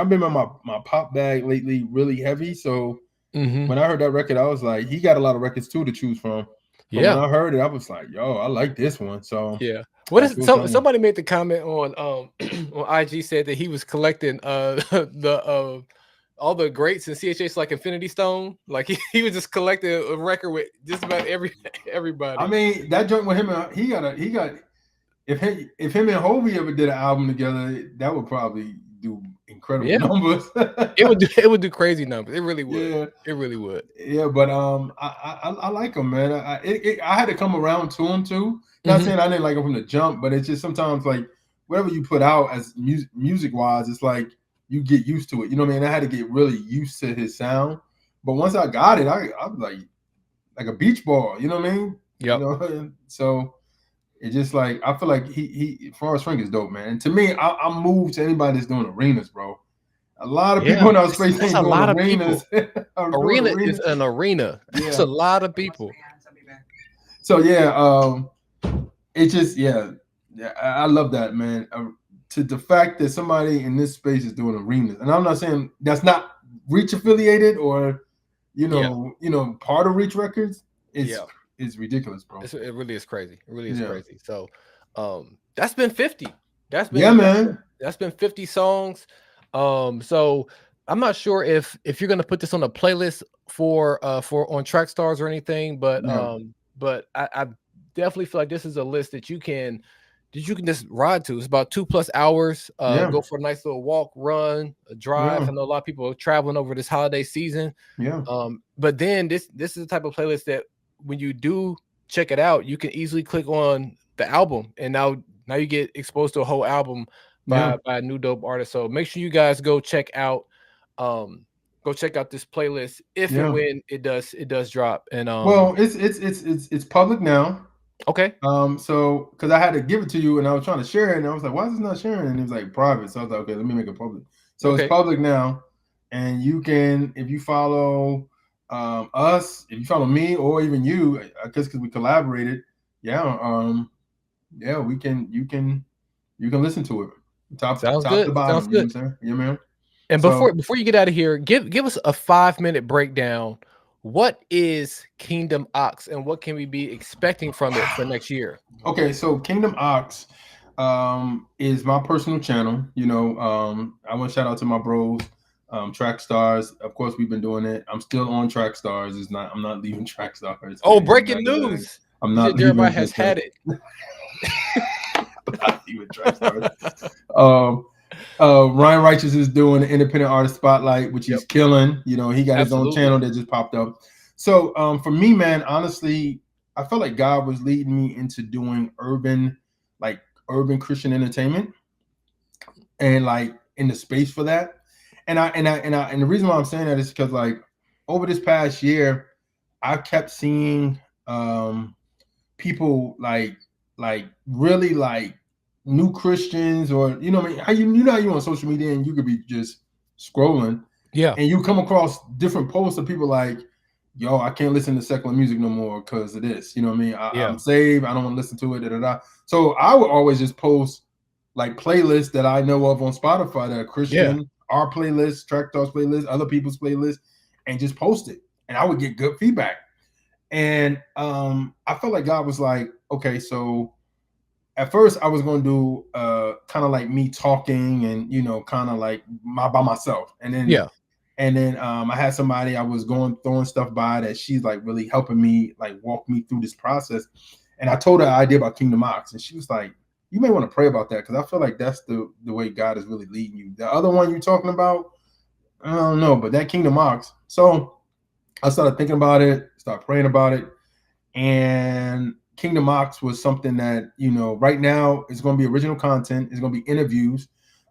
been in my pop bag lately, really heavy. So when I heard that record, I was like, he got a lot of records too to choose from. But when I heard it, I was like, yo, I like this one. So yeah. What is somebody made the comment on on IG, said that he was collecting all the greats in CHH like Infinity Stone, like he was just collecting a record with just about everybody. I mean, that joint with him, he got if him and Hovey ever did an album together, that would probably do incredible numbers. it would do crazy numbers. It really would. Yeah. It really would. Yeah, but I like him, man. I had to come around to him too. Not saying I didn't like him from the jump, but it's just sometimes like whatever you put out as music wise, it's like you get used to it. You know what I mean? I had to get really used to his sound. But once I got it, I was like a beach ball. You know what I mean? Yeah. You know? So it's just like I feel like he Forrest Frank is dope, man. And to me, I'm moved to anybody that's doing arenas, bro. A lot of people in our space ain't doing arenas. Arena is an arena. It's a lot of people. So yeah, it just I love that, man. To the fact that somebody in this space is doing arenas, and I'm not saying that's not Reach affiliated or part of Reach Records. It's ridiculous, bro. It really is crazy. It really is crazy. So that's been 50. That's been 50 songs. So I'm not sure if you're gonna put this on a playlist for on Track Stars or anything, but I definitely feel like this is a list that you can just ride to. It's about 2+ hours. Go for a nice little walk, run, a drive. I know a lot of people are traveling over this holiday season. But then this is the type of playlist that when you do check it out, you can easily click on the album, and now you get exposed to a whole album by a new dope artist. So make sure you guys go check out this playlist if and when it does drop. And well, it's public now. Okay. So because I had to give it to you and I was trying to share it, and I was like, why is this not sharing? And it was like private. So I was like, okay, let me make it public. So it's public now, and you can, if you follow us, if you follow me or even you, I guess because we collaborated, you can listen to it. Top to bottom. Sounds good. You know what I'm saying? Yeah, man. And before you get out of here, give us a 5-minute breakdown. What is Kingdom Ox, and what can we be expecting from it for next year? Okay, so Kingdom Ox is my personal channel. I want to shout out to my bros, Track Stars. Of course, we've been doing it. I'm still on Track Stars. I'm not leaving Track Stars. Oh, breaking news! I'm not leaving. Jeremiah has had it. I'm not leaving Track Stars. Ryan Righteous is doing the Independent Artist Spotlight, which he's killing. You know, he got his own channel that just popped up. So for me, man, honestly, I felt like God was leading me into doing urban Christian entertainment, and like in the space for that. And the reason why I'm saying that is because like over this past year, I kept seeing people like really like new Christians, or you know what I mean, how you know you on social media and you could be just scrolling, and you come across different posts of people like, yo, I can't listen to secular music no more because of this. You know what I mean? I'm saved. I don't want to listen to it. Da, da, da. So I would always just post like playlists that I know of on Spotify that are Christian, our playlists, Track Stars playlists, other people's playlists, and just post it. And I would get good feedback. And I felt like God was like, okay, so at first I was going to do kind of like me talking and, you know, kind of like by myself. And then I had somebody I was throwing stuff by that she's like really helping me, like walk me through this process. And I told her an idea about Kingdom Ox, and she was like, you may want to pray about that, because I feel like that's the way God is really leading you. The other one you're talking about, I don't know, but that Kingdom Ox. So I started thinking about it, started praying about it, and Kingdom Ox was something that, you know, right now it's going to be original content. It's going to be interviews.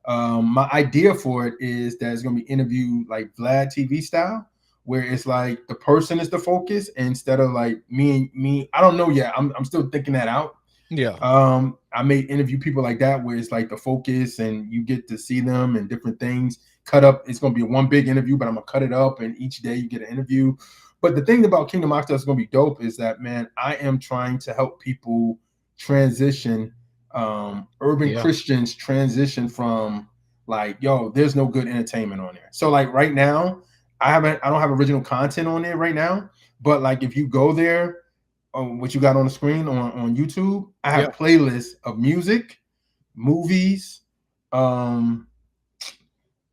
My idea for it is that it's going to be interview like Vlad TV style, where it's like the person is the focus instead of like me. I don't know yet. I'm still thinking that out. I may interview people like that where it's like the focus and you get to see them and different things cut up. It's going to be one big interview, but I'm going to cut it up and each day you get an interview. But the thing about Kingdom Ox that's going to be dope is that, man, I am trying to help people transition, urban Christians transition from like, yo, there's no good entertainment on there. So like right now, I don't have original content on there right now, but like if you go there, what you got on the screen on YouTube, I have playlists of music, movies,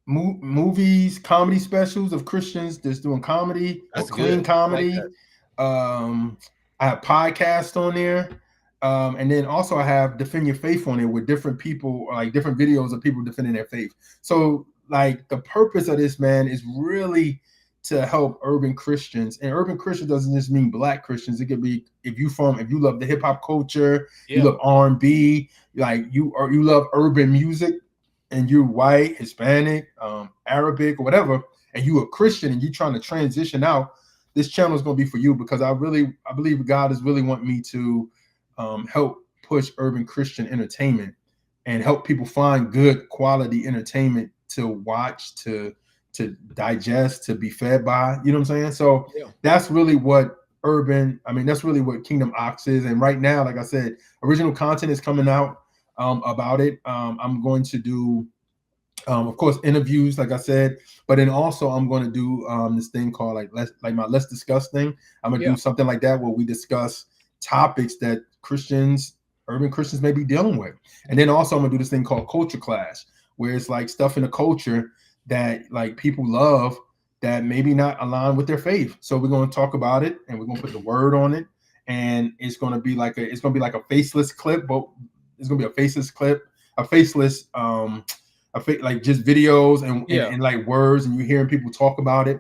movies, comedy specials of Christians that's doing comedy or clean comedy. I have podcasts on there. And then also I have Defend Your Faith on there with different people, like different videos of people defending their faith. So like the purpose of this, man, is really to help urban Christians. And urban Christian doesn't just mean Black Christians. It could be if you love the hip hop culture, you love R&B, like you love urban music, and you're white, Hispanic, Arabic, or whatever, and you a Christian and you're trying to transition out, this channel is going to be for you, because I believe God is really wanting me to help push urban Christian entertainment and help people find good quality entertainment to watch, to digest, to be fed by, you know what I'm saying? So that's really what that's really what Kingdom Ox is. And right now, like I said, original content is coming out about it. I'm going to do, of course, interviews, like I said, but then also I'm going to do this thing called my Let's Discuss thing. I'm going to do something like that where we discuss topics that urban Christians may be dealing with. And then also I'm going to do this thing called Culture Clash, where it's like stuff in the culture that like people love that maybe not align with their faith. So we're going to talk about it and we're going to put the word on it. And it's going to be like a faceless clip, but it's going to be a faceless clip, like just videos and like words, and you're hearing people talk about it.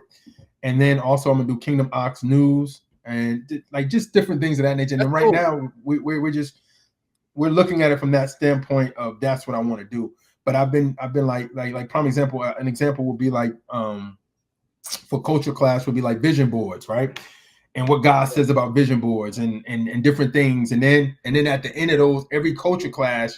And then also I'm going to do Kingdom Ox news and like just different things of that nature. And right now we're looking at it from that standpoint of that's what I want to do. But I've been like prime example. An example would be like for Culture Clash would be like vision boards, right? And what God says about vision boards and different things. And then at the end of those, every Culture Clash,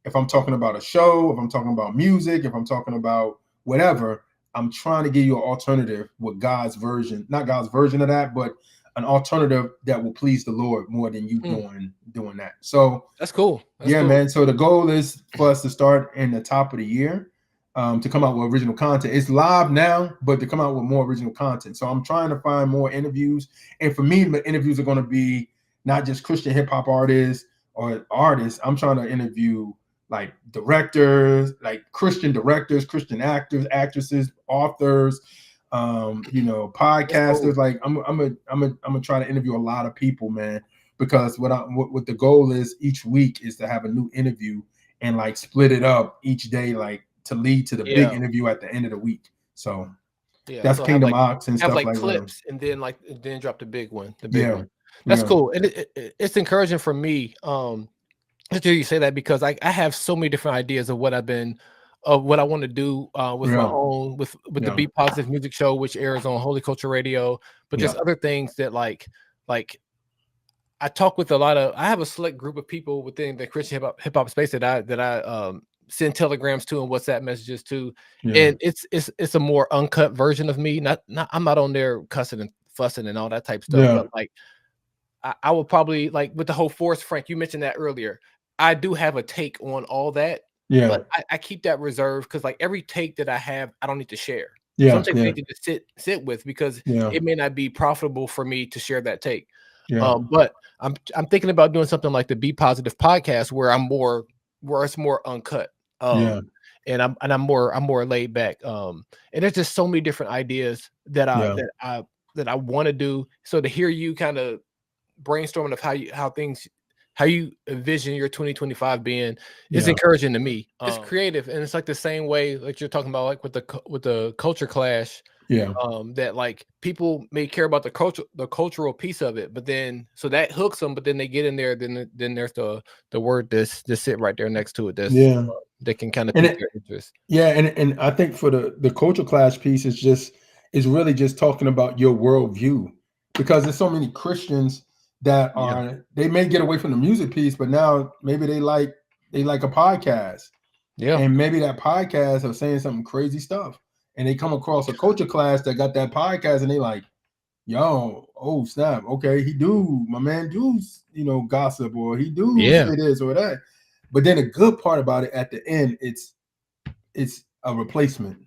if I'm talking about a show, if I'm talking about music, if I'm talking about whatever, I'm trying to give you an alternative with God's version, not God's version of that, but an alternative that will please the Lord more than you doing that. So that's cool. Man. So the goal is for us to start in the top of the year, to come out with original content. It's live now, but to come out with more original content. So I'm trying to find more interviews. And for me, the interviews are going to be not just Christian hip hop artists or artists. I'm trying to interview like directors, like Christian directors, Christian actors, actresses, authors, podcasters. Like I'm gonna try to interview a lot of people, man, because what the goal is each week is to have a new interview and like split it up each day, like to lead to the big interview at the end of the week. So that's Kingdom Ox and stuff like clips that. And then drop the big one. That's cool. And it's encouraging for me to hear you say that, because I have so many different ideas of what I want to do with my own with the Be Positive Music Show, which airs on Holy Culture Radio. But there's other things that like I talk with I have a select group of people within the Christian hip hop space that I send telegrams to and WhatsApp messages to, and it's a more uncut version of me. I'm not on there cussing and fussing and all that type of stuff, but like I will probably, like with the whole Forrest Frank, you mentioned that earlier. I do have a take on all that, but I keep that reserved, because like every take that I have, I don't need to share. Some takes I need to just sit with, because it may not be profitable for me to share that take. But I'm thinking about doing something like the Be Positive podcast, where it's more uncut. And I'm more laid back. And there's just so many different ideas that I want to do. So to hear you kind of brainstorming of how you envision your 2025 being is encouraging to me. It's creative, and it's like the same way like you're talking about, like with the culture clash. That like people may care about the cultural piece of it, but then so that hooks them, but then they get in there, then there's the word that's just sit right there next to it. That can kind of pique their interest. And I think for the culture clash piece is really just talking about your worldview, because there's so many Christians that they may get away from the music piece, but now maybe they like a podcast, and maybe that podcast are saying something crazy stuff, and they come across a culture class that got that podcast, and they like, yo, oh snap, okay, my man do gossip, or he do say this or that. But then the good part about it, at the end, it's a replacement.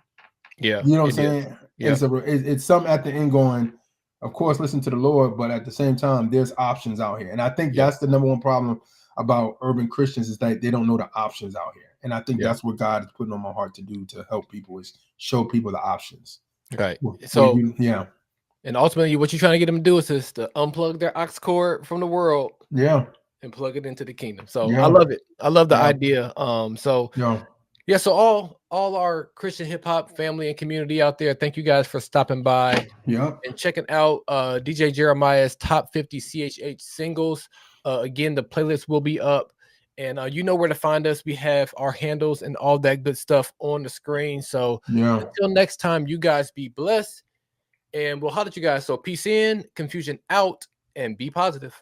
You know what I'm saying? It's something at the end going, of course, listen to the Lord, but at the same time, there's options out here. And I think that's the number one problem about urban Christians, is that they don't know the options out here. And I think that's what God is putting on my heart to do, to help people, is show people the options. Right. So and ultimately what you're trying to get them to do is just to unplug their aux cord from the world. And plug it into the kingdom. So I love it. I love the idea. So all our Christian hip hop family and community out there, thank you guys for stopping by and checking out DJ Jeremiah's top 50 CHH singles. Again, the playlist will be up, and you know where to find us. We have our handles and all that good stuff on the screen. So until next time, you guys be blessed, and we'll holler at you guys. So peace in, confusion out, and be positive.